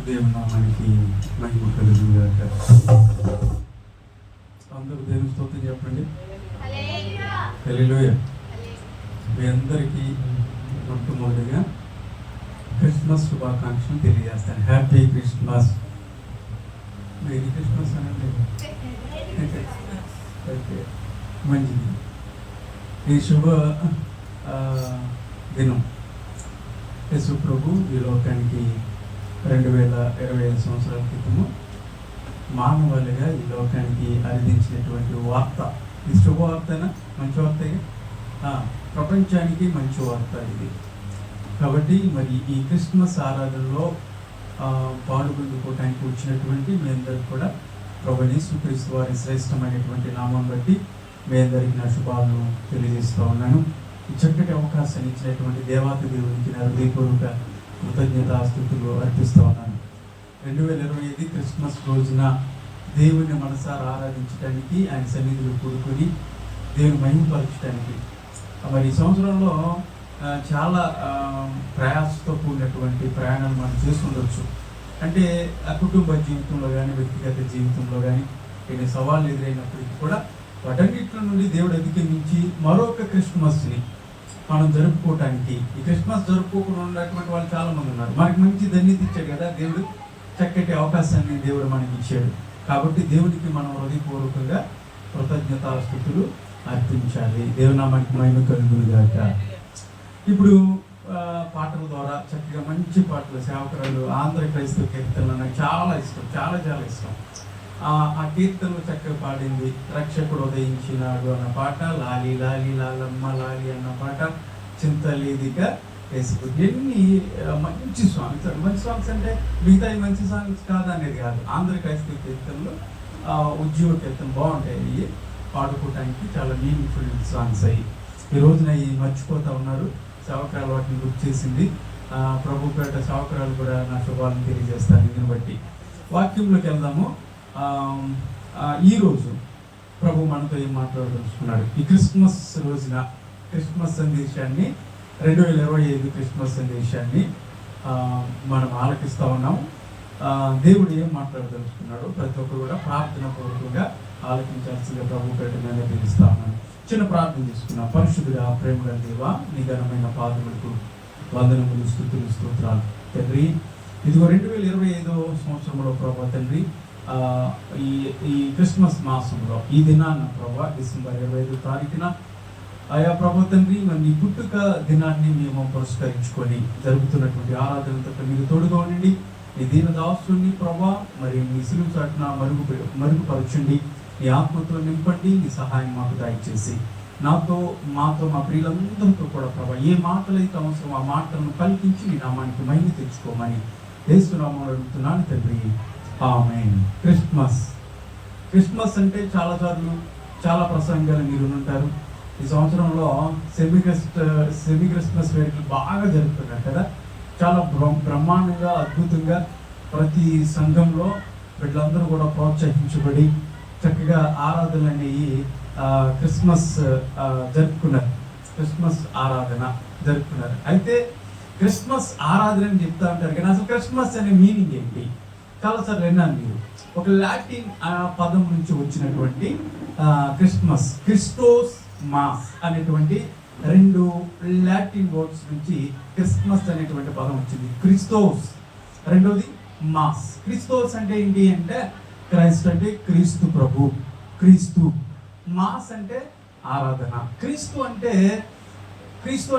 దేవుని నామానికి మహిమ కలుగుగాక. అందరూ దేవుని స్తోత్రం చెప్పండి. హల్లెలూయా. మీ అందరికీ మొట్టమొదటిగా క్రిస్మస్ శుభాకాంక్షలు తెలియజేస్తాను. Happy Christmas. మేరీ క్రిస్మస్ అనండి. ఓకే, మంచిది. ఈ శుభ దినం యేసు ప్రభు ఈ లోకానికి 2025 సంవత్సరాల క్రితము మానవాళిగా ఈ లోకానికి అందించినటువంటి వార్త. ఇది శుభవార్తనా? మంచి వార్తగా, ప్రపంచానికి మంచి వార్త ఇది. కాబట్టి మరి ఈ క్రిస్మస్ ఆరాధనలో పాల్గొనుకోవటానికి వచ్చినటువంటి మీ అందరికీ కూడా ప్రభు యేసుక్రీస్తు వారి శ్రేష్టమైనటువంటి నామం బట్టి మీ అందరికీ నా శుభాలను తెలియజేస్తూ ఉన్నాను. ఈ చక్కటి అవకాశాన్ని ఇచ్చినటువంటి దేవాతి దేవునికి నా హృదయపూర్వక కృతజ్ఞతాస్తుతులు అర్పిస్తూ ఉన్నాను. 2025 క్రిస్మస్ రోజున దేవుని మనసారా ఆరాధించడానికి, ఆయన సన్నిధిలో కూడుకొని దేవుని మహిమపరచడానికి మరి ఈ సంవత్సరంలో చాలా ప్రయాసతో కూడినటువంటి ప్రయాణాలు మనం చేస్తుండొచ్చు. అంటే కుటుంబ జీవితంలో కానీ, వ్యక్తిగత జీవితంలో కానీ ఎన్ని సవాళ్ళు ఎదురైనప్పటికీ కూడా వాటన్నిటి నుండి దేవుడు అధిగమించి మరొక క్రిస్మస్ని మనం జరుపుకోవటానికి, ఈ క్రిస్మస్ జరుపుకోకుండా ఉన్నటువంటి వాళ్ళు చాలా మంది ఉన్నారు. మనకి మంచి ధన్యత ఇచ్చాడు కదా దేవుడు, చక్కటి అవకాశాన్ని దేవుడు మనకి ఇచ్చాడు. కాబట్టి దేవునికి మనం హృదయపూర్వకంగా కృతజ్ఞతాస్తుతులు అర్పించాలి. దేవునామానికి మహిమ కలుగునుగాక. ఇప్పుడు పాటల ద్వారా చక్కగా మంచి పాటలు, సేవకురాలు ఆంధ్ర క్రైస్తవ కీర్తనలు నాకు చాలా ఇష్టం, చాలా చాలా ఇష్టం. ఆ కీర్తనలు చక్కగా పాడింది. రక్షకుడు ఉదయించినాడు అన్న పాట, లాలి లాలి లాలమ్మ లాలి అన్న పాట, చింతలేదిగా ఫేస్బుక్, ఎన్ని మంచి సాంగ్స్. మంచి సాంగ్స్ అంటే మిగతా మంచి సాంగ్స్ కాదనేది కాదు, ఆంధ్ర క్రైస్తవ కీర్తనలు ఉద్యోగ కీర్తన బాగుంటాయి. అవి పాడుకోవటానికి చాలా మీనింగ్ఫుల్ సాంగ్స్ అయ్యి ఈ రోజున ఈ మర్చిపోతూ ఉన్నారు. సేవకురాలు వాటిని గుర్తు చేసింది. ప్రభుపేట సేవకురాలు కూడా నా శుభాలను తెలియజేస్తాను. దీన్ని బట్టి వాక్యంలోకి వెళ్దాము. ఈరోజు ప్రభు మనతో ఏం మాట్లాడదలుచుకున్నాడు? ఈ క్రిస్మస్ రోజున క్రిస్మస్ సందేశాన్ని, 2025 క్రిస్మస్ సందేశాన్ని మనం ఆలకిస్తూ ఉన్నాం. దేవుడు ఏం మాట్లాడదలుచుకున్నాడు ప్రతి ఒక్కరు కూడా ప్రార్థన పూర్వకంగా ఆలకించాల్సిందిగా ప్రభు పేట నేను తెలుస్తా ఉన్నాను. చిన్న ప్రార్థన చేసుకున్నాం. పరిశుద్ధుడా, ప్రేమగల దేవా, నీ ఘనమైన పాదములకు వందనములు, స్తుతులు, స్తోత్రాలు తండ్రి. ఇదిగో 2025 సంవత్సరంలో ప్రభా తండ్రి, ఈ క్రిస్మస్ మాసంలో ఈ దినాన్న ప్రభా డిసెంబర్ 25వ తారీఖున ఆయా ప్రభా తండ్రి మరి నీ పుట్టుక దినాన్ని మేము పురస్కరించుకొని జరుగుతున్నటువంటి ఆరాధనతో మీరు తోడుగా ఉండండి. నీ దీన దాసుని ప్రభా మరి నీ సిలువ చాటున మరుగుపరచండి. నీ ఆత్మతో నింపండి. నీ సహాయం మాకు దయచేసి మాతో మా ప్రియులందరితో కూడా ప్రభా ఏ మాటలైతే అవసరం ఆ మాటలను పలికించి నీ నామానికి మహిమ తెచ్చుకోమని యేసునామములో అడుగుతున్నాను తండ్రి, ఆమేన్. క్రిస్మస్ అంటే చాలా ప్రసంగాలు మీరు ఉంటారు. ఈ సంవత్సరంలో సెమీ క్రిస్మస్ వేడుకలు బాగా జరుగుతున్నాయి కదా. చాలా బ్రహ్మాండంగా, అద్భుతంగా ప్రతి సంఘంలో వీళ్ళందరూ కూడా ప్రోత్సహించబడి చక్కగా ఆరాధనలు అనేవి క్రిస్మస్ జరుపుకున్నారు. క్రిస్మస్ ఆరాధన జరుపుకున్నారు. అయితే క్రిస్మస్ ఆరాధన అని చెప్తా ఉంటారు కానీ అసలు క్రిస్మస్ అనే మీనింగ్ ఏంటి? చాలాసార్లు విన్నాను. మీరు ఒక లాటిన్ పదం నుంచి వచ్చినటువంటి క్రిస్మస్, క్రిస్టోస్ మాస్ అనేటువంటి 2 లాటిన్ వర్డ్స్ నుంచి క్రిస్మస్ అనేటువంటి పదం వచ్చింది. క్రిస్టోస్, రెండోది మాస్. క్రిస్టోస్ అంటే ఏంటి అంటే క్రైస్ట్ అంటే క్రీస్తు ప్రభు, క్రీస్తు. మాస్ అంటే ఆరాధన. క్రీస్తు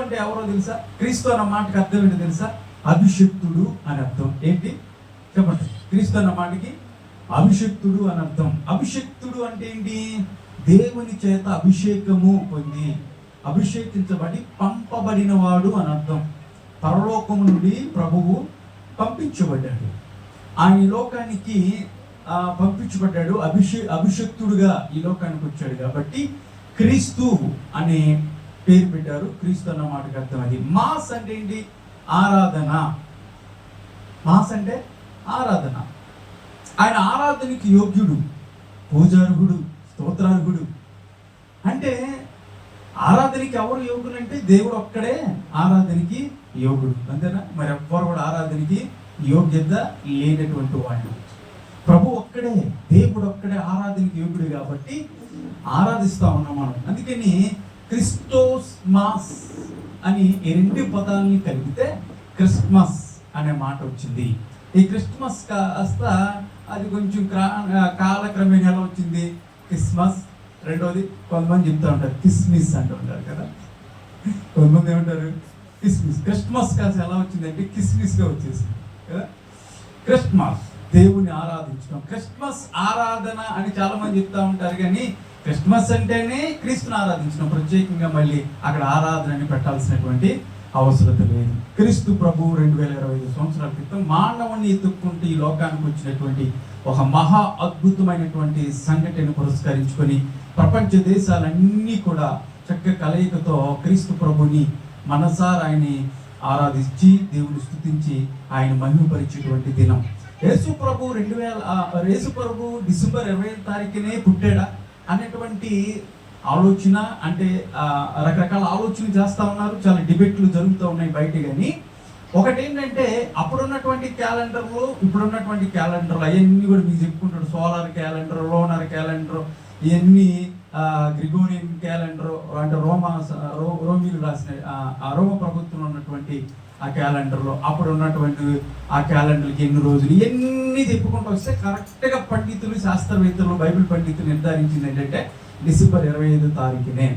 అంటే ఎవరో తెలుసా? క్రీస్తు అన్న మాటకి అర్థం ఏంటో తెలుసా? అభిషిక్తుడు అని అర్థం. ఏంటి చెప్పండి? క్రీస్తు అన్న మాటకి అభిషిక్తుడు అని అర్థం. అభిషిక్తుడు అంటే ఏంటి? దేవుని చేత అభిషేకము పొంది, అభిషేకించబడి పంపబడిన వాడు అని అర్థం. పరలోకము నుండి ప్రభువు పంపించబడ్డాడు, ఆయన ఈ లోకానికి పంపించబడ్డాడు. అభిషక్తుడుగా ఈ లోకానికి వచ్చాడు కాబట్టి క్రీస్తు అనే పేరు పెట్టారు. క్రీస్తు అన్న మాటకి అర్థం అది. మాస్ అంటే ఏంటి? ఆరాధన. మాస్ అంటే ఆరాధన. ఆయన ఆరాధనకి యోగ్యుడు, పూజార్హుడు, స్తోత్రార్హుడు. అంటే ఆరాధనకి ఎవరు యోగులు అంటే దేవుడు ఒక్కడే ఆరాధనకి యోగుడు, అంతేనా? మరి ఎవ్వరు కూడా ఆరాధనకి యోగ్యత లేనటువంటి వాళ్ళు. ప్రభు ఒక్కడే, దేవుడు ఒక్కడే ఆరాధనకి యోగ్యుడు కాబట్టి ఆరాధిస్తా ఉన్నాం మనం. అందుకని క్రిస్టోస్ మాస్ అని ఈ రెండు పదాలని కలిపితే క్రిస్మస్ అనే మాట వచ్చింది. ఈ క్రిస్మస్ కాస్త అది కొంచెం కాలక్రమేణా ఎలా వచ్చింది క్రిస్మస్. రెండోది కొంతమంది చెప్తూ ఉంటారు కిస్మిస్ అంటూ ఉంటారు కదా, కొంతమంది ఏమంటారు కిస్మిస్. క్రిస్మస్ కాస్త ఎలా వచ్చిందంటే కిస్మిస్గా వచ్చేసింది కదా. క్రిస్మస్ దేవుని ఆరాధించడం, క్రిస్మస్ ఆరాధన అని చాలా మంది చెప్తా ఉంటారు. కానీ క్రిస్మస్ అంటేనే క్రీస్తుని ఆరాధించడం, ప్రత్యేకంగా మళ్ళీ అక్కడ ఆరాధనని పెట్టాల్సినటువంటి అవసరం లేదు. క్రీస్తు ప్రభు 2025 సంవత్సరాల క్రితం మానవుని ఎత్తుక్కుంటూ ఈ లోకానికి వచ్చినటువంటి ఒక మహా అద్భుతమైనటువంటి సంఘటన పురస్కరించుకొని ప్రపంచ దేశాలన్నీ కూడా చక్క కలయికతో క్రీస్తు ప్రభుని మనసారా ఆయన్ని ఆరాధించి దేవుని స్తుతించి ఆయన మహిమపరిచేటువంటి దినం. యేసు ప్రభు డిసెంబర్ 20వ తారీఖునే పుట్టాడా అనేటువంటి ఆలోచన, అంటే రకరకాల ఆలోచనలు చేస్తూ ఉన్నారు. చాలా డిబేట్లు జరుగుతూ ఉన్నాయి బయట. కానీ ఒకటి ఏంటంటే అప్పుడున్నటువంటి క్యాలెండర్లు ఇప్పుడున్నటువంటి క్యాలెండర్లు అవన్నీ కూడా మీకు చెప్పుకుంటాడు. సోలార్ క్యాలెండర్, లోనర్ క్యాలెండర్, ఇవన్నీ గ్రిగోరియన్ క్యాలెండర్ అంటే రోమీలు రాసిన రోమ ప్రభుత్వంలో ఉన్నటువంటి ఆ క్యాలెండర్లో అప్పుడు ఉన్నటువంటి ఆ క్యాలెండర్కి ఎన్ని రోజులు ఇవన్నీ చెప్పుకుంటూ వస్తే కరెక్ట్గా పండితులు, శాస్త్రవేత్తలు, బైబిల్ పండితులు నిర్ధారించింది ఏంటంటే డిసెంబర్ 25వ తారీఖునే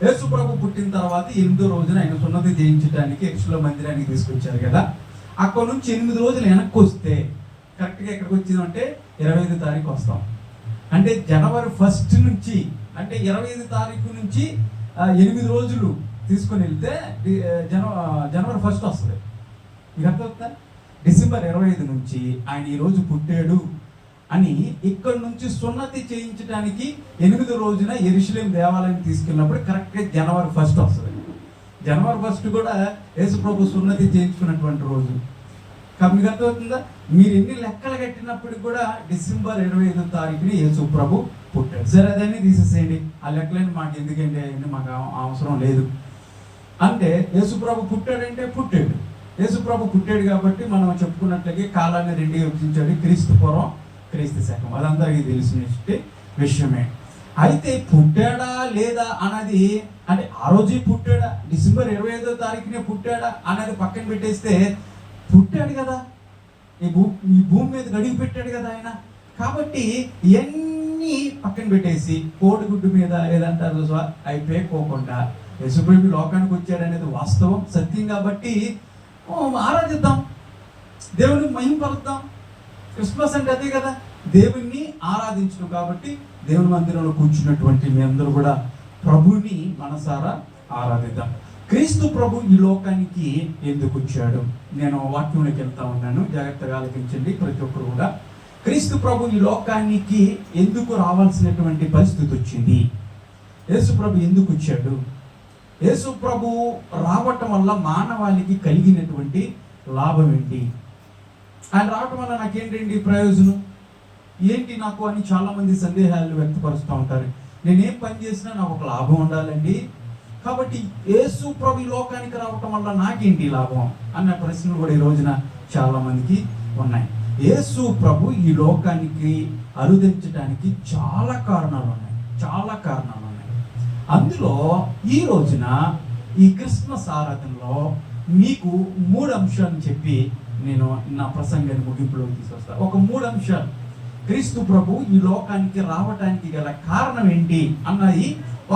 యేసు ప్రభు పుట్టిన తర్వాత 8వ రోజున ఆయన సున్నతి చేయించడానికి యెరూషలేము మందిరానికి తీసుకొచ్చారు కదా. అక్కడ నుంచి 8 రోజులు వెనక్కి వస్తే కరెక్ట్గా ఎక్కడికి వచ్చిందంటే 25వ తారీఖు వస్తాం. అంటే జనవరి 1 నుంచి, అంటే 25వ తారీఖు నుంచి 8 రోజులు తీసుకొని వెళ్తే జనవరి 1 వస్తుంది. మీకు అర్థమవుతుందా? డిసెంబర్ 25 నుంచి ఆయన ఈరోజు పుట్టాడు అని ఇక్కడ నుంచి సున్నతి చేయించడానికి 8వ రోజున యెరూషలేము దేవాలయం తీసుకెళ్ళినప్పుడు కరెక్ట్గా జనవరి 1 వస్తుంది. జనవరి 1 కూడా యేసు ప్రభు సున్నతి చేయించుకున్నటువంటి రోజు. కాబట్టి మీకు అర్థమవుతుందా? మీరు ఎన్ని లెక్కలు కట్టినప్పుడు కూడా డిసెంబర్ 25వ తారీఖుని యేసు ప్రభు పుట్టాడు. సరే, అదన్నీ తీసేసేయండి, ఆ లెక్కలని మాకు ఎందుకంటే అవన్నీ మాకు అవసరం లేదు. అంటే యేసు ప్రభు పుట్టాడంటే పుట్టాడు. యేసు ప్రభు పుట్టాడు కాబట్టి మనం చెప్పుకున్నట్లయితే కాలాన్ని రెండుగా విభజించాడు, క్రీస్తు పూర్వం, క్రీస్తు శకం. అదందరికీ తెలిసిన విషయమే. అయితే పుట్టాడా లేదా అన్నది, అంటే ఆ రోజే పుట్టాడా, డిసెంబర్ 25వ తారీఖునే పుట్టాడా అనేది పక్కన పెట్టేస్తే పుట్టాడు కదా, ఈ భూమి మీద గడిగి పెట్టాడు కదా ఆయన. కాబట్టి ఇవన్నీ పక్కన పెట్టేసి కోడిగుడ్డు మీద ఏదంటారు అయిపోయిపోకుండా యేసుప్రభు లోకానికి వచ్చాడు అనేది వాస్తవం, సత్యం. కాబట్టి ఆరాధిద్దాం, దేవుని మహిమపరుద్దాం. క్రిస్మస్ అంటే అదే కదా, దేవుణ్ణి ఆరాధించడం. కాబట్టి దేవుని మందిరంలో కూర్చున్నటువంటి మీ అందరూ కూడా ప్రభుని మనసారా ఆరాధిద్దాం. క్రీస్తు ప్రభు ఈ లోకానికి ఎందుకు వచ్చాడు? నేను వాక్యంలోకి వెళ్తా ఉన్నాను, జాగ్రత్తగా ఆలకించండి ప్రతి ఒక్కరు కూడా. క్రీస్తు ప్రభు ఈ లోకానికి ఎందుకు రావాల్సినటువంటి పరిస్థితి వచ్చింది? యేసు ప్రభు ఎందుకు వచ్చాడు? యేసు ప్రభు రావటం వల్ల మానవాళికి కలిగినటువంటి లాభం ఏంటి? ఆయన రావటం వల్ల నాకేంటండి ప్రయోజనం ఏంటి నాకు అని చాలామంది సందేహాలు వ్యక్తపరుస్తూ ఉంటారు. నేనేం పని చేసినా నాకు ఒక లాభం ఉండాలండి, కాబట్టి యేసు ప్రభు ఈ లోకానికి రావటం వల్ల నాకేంటి లాభం అన్న ప్రశ్నలు కూడా ఈ రోజున చాలా మందికి ఉన్నాయి. యేసు ప్రభు ఈ లోకానికి అరుదించడానికి చాలా కారణాలు ఉన్నాయి. అందులో ఈ రోజున ఈ క్రిస్మస్ ఆరాధనలో మీకు 3 అంశాలను చెప్పి నేను నా ప్రసంగాన్ని ముగింపులోకి తీసుకొస్తాను. ఒక 3 అంశాలు, క్రీస్తు ప్రభు ఈ లోకానికి రావటానికి గల కారణం ఏంటి అన్నది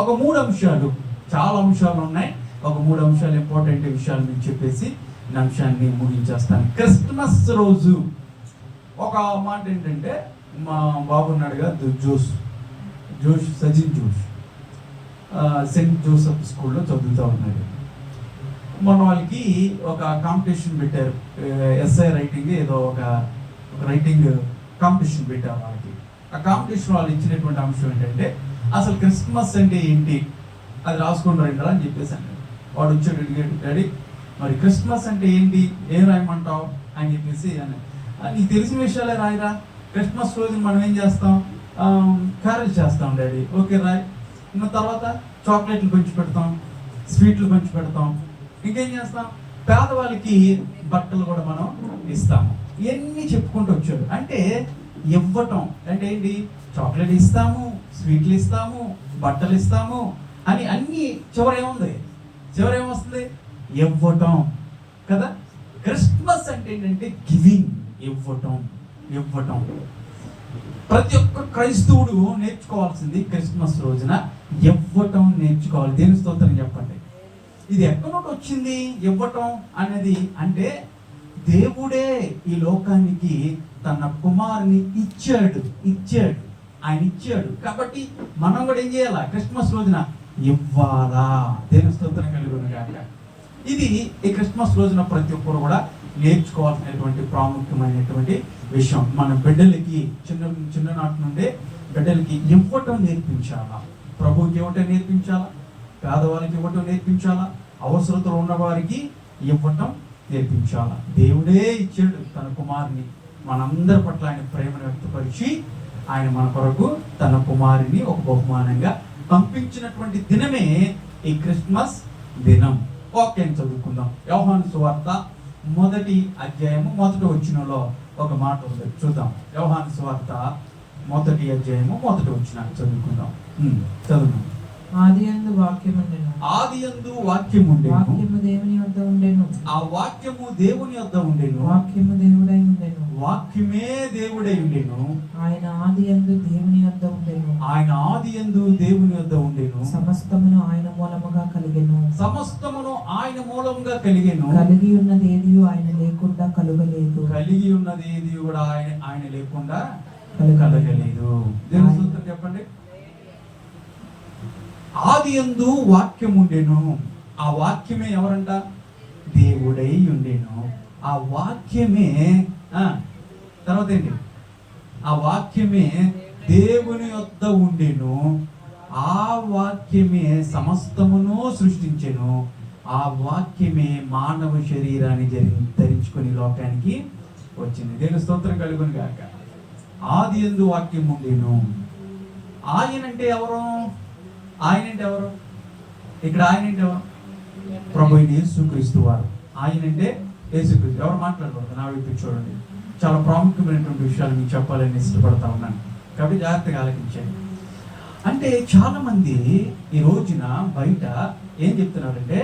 ఒక 3 అంశాలు. చాలా అంశాలు ఉన్నాయి, ఒక 3 అంశాలు ఇంపార్టెంట్ విషయాలు మీకు చెప్పేసి ఈ అంశాన్ని ముగించేస్తాను. క్రిస్మస్ రోజు ఒక మాట ఏంటంటే, మా బాబు ఉన్నాడుగా సజిన్ జోష్ సెయింట్ జోసెఫ్ స్కూల్లో చదువుతూ ఉన్నాడు. మొన్న వాళ్ళకి ఒక కాంపిటీషన్ పెట్టారు, ఎస్ఐ రైటింగ్ ఏదో ఒక రైటింగ్ కాంపిటీషన్ పెట్టారు వాళ్ళకి. ఆ కాంపిటీషన్ వాళ్ళు ఇచ్చినటువంటి అంశం ఏంటంటే, అసలు క్రిస్మస్ అంటే ఏంటి అది రాసుకుంటూ రంటారా అని చెప్పేసి అన్నాడు. వాడు వచ్చాడు, అడిగాడు, డాడీ మరి క్రిస్మస్ అంటే ఏంటి, ఏం రాయమంటావు అని చెప్పేసి అన్నాడు. నీకు తెలిసిన విషయాలే రాయరా, క్రిస్మస్ రోజు మనం ఏం చేస్తాం, క్యారెల్ చేస్తాం డాడీ. ఓకే రాయ్. ఇంకా తర్వాత చాక్లెట్లు పంచి పెడతాం, స్వీట్లు పంచి పెడతాం, ఇంకేం చేస్తాం, పేదవాళ్ళకి బట్టలు కూడా మనం ఇస్తాము. ఇవన్నీ చెప్పుకుంటూ వచ్చాడు. అంటే ఇవ్వటం అంటే ఏంటి? చాక్లెట్ ఇస్తాము, స్వీట్లు ఇస్తాము, బట్టలు ఇస్తాము అని అన్ని చివరేముంది? చివరేమొస్తుంది? ఇవ్వటం కదా. క్రిస్మస్ అంటే ఏంటంటే గివింగ్, ఇవ్వటం. ప్రతి ఒక్క క్రైస్తవుడు నేర్చుకోవాల్సింది క్రిస్మస్ రోజున ఇవ్వటం నేర్చుకోవాలి. దేని స్తోత్రం చెప్పండి. ఇది ఎక్కడి నుండి వచ్చింది ఇవ్వటం అనేది? అంటే దేవుడే ఈ లోకానికి తన కుమారుని ఇచ్చాడు. ఆయన ఇచ్చాడు కాబట్టి మనం కూడా ఏం చేయాలా? క్రిస్మస్ రోజున ఇవ్వాలా. దేని స్తోత్రం కలుగును గాక. ఇది ఈ క్రిస్మస్ రోజున ప్రతి ఒక్కరు కూడా నేర్చుకోవాల్సినటువంటి ప్రాముఖ్యమైనటువంటి విషయం. మన బిడ్డలకి చిన్ననాటి నుండే బిడ్డలకి ఇవ్వటం నేర్పించాలా. ప్రభువుకి ఇవ్వటం నేర్పించాలా, పేదవాళ్ళకి ఇవ్వటం నేర్పించాలా, అవసరతలు ఉన్న వారికి ఇవ్వటం నేర్పించాలా. దేవుడే ఇచ్చాడు తన కుమారుని. మనందరి పట్ల ఆయన ప్రేమను వ్యక్తపరిచి ఆయన మన కొరకు తన కుమారుని ఒక బహుమానంగా పంపించినటువంటి దినమే ఈ క్రిస్మస్ దినం. వాక్యం చదువుకుందాం. యోహాను సువార్త 1వ అధ్యాయము 1వ వచనంలో ఒక మాట ఉంది, చూద్దాం. యోహాను సువార్త 1వ అధ్యాయము 1వ వచనం చదువుకుందాం. చదువుకుందాం. ఆదియందు వాక్యముండెను, వాక్యము దేవుని వద్ద ఉండెను, ఆ వాక్యము దేవుని వద్ద ఉండెను, వాక్యము దేవుడై ఉండెను, వాక్యమే దేవుడై ఉండెను, ఆయన ఆదియందు దేవుని వద్ద ఉండెను, సమస్తమును ఆయన మూలముగా కలిగెను, కలిగి ఉన్నదేది ఆయన లేకుండా కలుగలేదు, కూడా ఆయన లేకుండా కలగలేదు. దేవుని స్తోత్రం చెప్పండి. ఆదియందు వాక్యం ఉండెను, ఆ వాక్యమే ఎవరంట? దేవుడై ఉండెను. ఆ వాక్యమే తర్వాత ఏంటి? ఆ వాక్యమే దేవుని వద్ద ఉండెను, ఆ వాక్యమే సమస్తమును సృష్టించెను, ఆ వాక్యమే మానవ శరీరాన్ని ధరించుకొని లోకానికి వచ్చింది. దేవుని స్తోత్రం కలుగును గాక. ఆదియందు వాక్యం ఉండెను. ఆయన అంటే ఎవరు? ఇక్కడ ఆయన అంటే ఎవరు? ప్రభు యేసుక్రీస్తు వారు. ఆయన అంటే యేసుక్రీస్తు. ఎవరు మాట్లాడకూడదు, నా వైపు చూడండి. చాలా ప్రాముఖ్యమైనటువంటి విషయాలు మీకు చెప్పాలని ఇష్టపడతా ఉన్నాను కాబట్టి జాగ్రత్తగా ఆలకించండి. అంటే చాలా మంది ఈ రోజున బయట ఏం చెప్తున్నారంటే,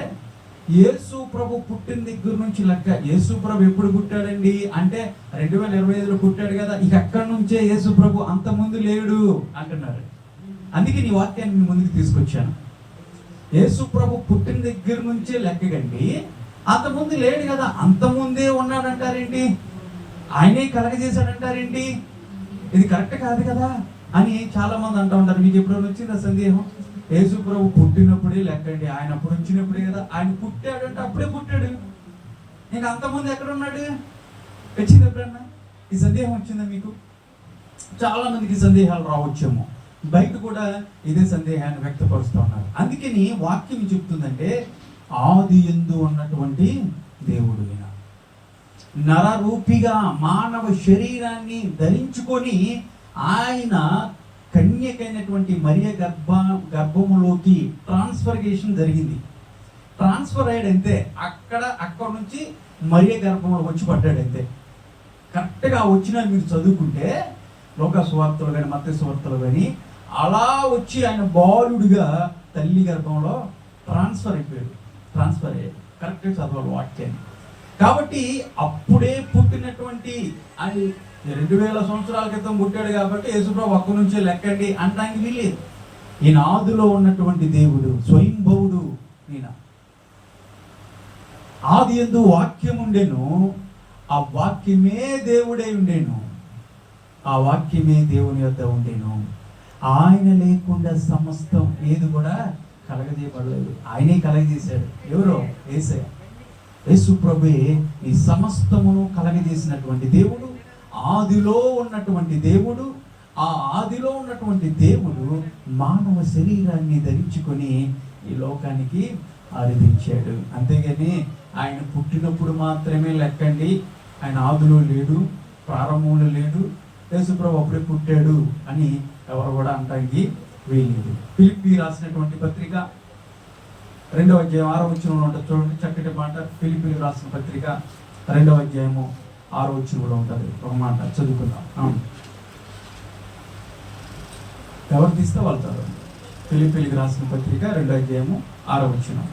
యేసు ప్రభు పుట్టిన దగ్గర నుంచి లెక్క. యేసు ప్రభు ఎప్పుడు పుట్టాడండి అంటే 2025లో పుట్టాడు కదా, ఇక అక్కడి నుంచే యేసు ప్రభు అంత ముందు లేడు అంటున్నారు. అందుకే నీ వాక్యాన్ని ముందుకు తీసుకొచ్చాను. యేసు ప్రభు పుట్టిన దగ్గర నుంచే లెక్కగండి, అంతకుముందు లేడు కదా, అంతకుముందే ఉన్నాడంటారేంటి, ఆయనే కలగజేశాడంటారేంటి? ఇది కరెక్ట్ కాదు కదా అని చాలా మంది అంటూ ఉంటారు. మీకు ఎప్పుడైనా వచ్చిందా సందేహం? యేసు ప్రభు పుట్టినప్పుడే లెక్కండి, ఆయన అప్పుడు వచ్చినప్పుడే కదా, ఆయన పుట్టాడు అంటే అప్పుడే పుట్టాడు, ఇంకా అంతకుముందు ఎక్కడ ఉన్నాడు? వచ్చింది ఎప్పుడన్నా ఈ సందేహం వచ్చిందా మీకు? చాలా మందికి సందేహాలు రావచ్చేమో, బయట కూడా ఇదే సందేహాన్ని వ్యక్తపరుస్తూ ఉన్నారు. అందుకని వాక్యం చెప్తుందంటే ఆదియందు ఉన్నటువంటి దేవుడు నరరూపిగా మానవ శరీరాన్ని ధరించుకొని ఆయన కన్యకైనటువంటి మరియ గర్భములోకి ట్రాన్స్ఫర్గేషన్ జరిగింది. ట్రాన్స్ఫర్ అయ్యాడంతే, అక్కడ నుంచి మరియ గర్భంలో వచ్చి పడ్డాడంతే. కరెక్ట్గా వచ్చిన మీరు చదువుకుంటే లోక సువార్తలు కానీ మత్తయి సువార్తలు కానీ అలా వచ్చి ఆయన బాలుడిగా తల్లి గర్భంలో ట్రాన్స్ఫర్ అయ్యాడు. కరెక్ట్గా చదవాలి వాక్యాన్ని. కాబట్టి అప్పుడే పుట్టినటువంటి అది 2000 సంవత్సరాల క్రితం పుట్టాడు కాబట్టి యేసుప్రభు అక్కడి నుంచే లెక్కండి అనడానికి వీలేదు. ఈయన ఆదిలో ఉన్నటువంటి దేవుడు, స్వయంభవుడు. ఈయన ఆదియందు వాక్యం ఉండెను, ఆ వాక్యమే దేవుడై ఉండెను, ఆ వాక్యమే దేవుని వద్ద ఉండెను. ఆయన లేకుండా సమస్తం ఏది కూడా కలగజేయబడలేదు, ఆయనే కలగజేశాడు. ఎవరో? యేసయ్య. యేసు ప్రభువే ఈ సమస్తమును కలగజేసినటువంటి దేవుడు, ఆదిలో ఉన్నటువంటి దేవుడు. ఆ ఆదిలో ఉన్నటువంటి దేవుడు మానవ శరీరాన్ని ధరించుకొని ఈ లోకానికి ఆరాధించాడు. అంతేగాని ఆయన పుట్టినప్పుడు మాత్రమే లెక్కండి, ఆయన ఆదిలో లేడు, ప్రారంభంలో లేడు, యేసు ప్రభు అప్పుడే పుట్టాడు అని ఎవరు కూడా అనడానికి వీల్లేదు. ఫిలిప్పీ రాసినటువంటి పత్రిక 2వ అధ్యాయం 6వ వచనంలో ఉంటుంది చూడండి, చక్కటి మాట. ఫిలిప్పీయులకు రాసిన పత్రిక 2వ అధ్యాయము 6వ వచనంలో ఉంటుంది ఒక మాట, చదువుకుందాం. ఎవరు తీస్తే వాళ్ళు చదవండి. ఫిలిప్పీయులకు రాసిన పత్రిక 2వ అధ్యాయము 6వ వచనం.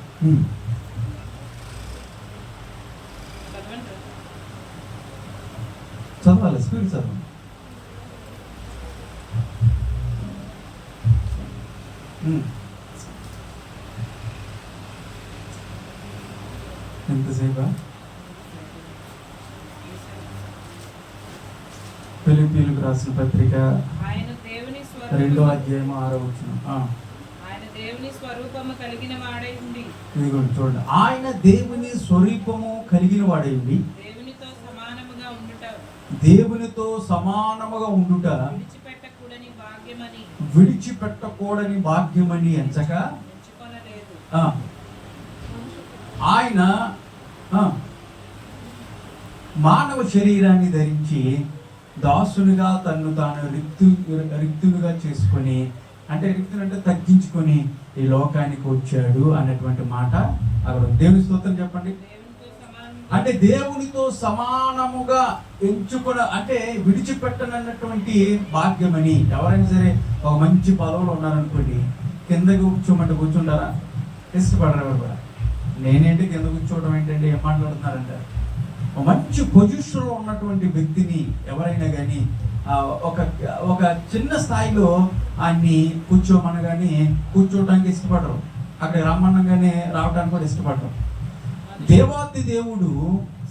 చదవాలి, స్పీడ్ చదవండి. ఎంతసేపా? ఫిలిప్పీయులకు రాసిన పత్రిక 2వ అధ్యాయం 6వ వచనం. దేవుని స్వరూపము కలిగిన వాడై ఉండి, ఇదిగోండి చూడండి, ఆయన దేవుని స్వరూపము కలిగిన వాడై ఉండి దేవునితో సమానముగా ఉండుట, దేవునితో సమానముగా ఉండుట విడిచిపెట్టకూడని భాగ్యమని ఎంచక ఎంచుకొనలేదు. ఆయన మానవ శరీరాన్ని ధరించి దాసునిగా తన్ను తాను రిక్తులుగా చేసుకొని, అంటే రిక్తులు అంటే తగ్గించుకొని ఈ లోకానికి వచ్చాడు అన్నటువంటి మాట అక్కడ. దేవుని స్తోత్రం చెప్పండి. అంటే దేవునితో సమానముగా ఎంచుకున్న, అంటే విడిచిపెట్టనన్నటువంటి భాగ్యమని. ఎవరైనా సరే ఒక మంచి పదవులు ఉన్నారనుకోండి, కిందకి కూర్చోమంటే కూర్చుంటారా? ఇష్టపడరు ఎవరు కూడా. నేనేంటి కింద కూర్చోవడం ఏంటంటే, ఏం మాట్లాడుతున్నారంటే, ఒక మంచి పొజిషన్లో ఉన్నటువంటి వ్యక్తిని ఎవరైనా కానీ ఒక చిన్న స్థాయిలో ఆయన్ని కూర్చోమనగానే కూర్చోవడానికి ఇష్టపడరు, అక్కడ రమ్మనగానే రావడానికి కూడా ఇష్టపడరు. దేవాది దేవుడు,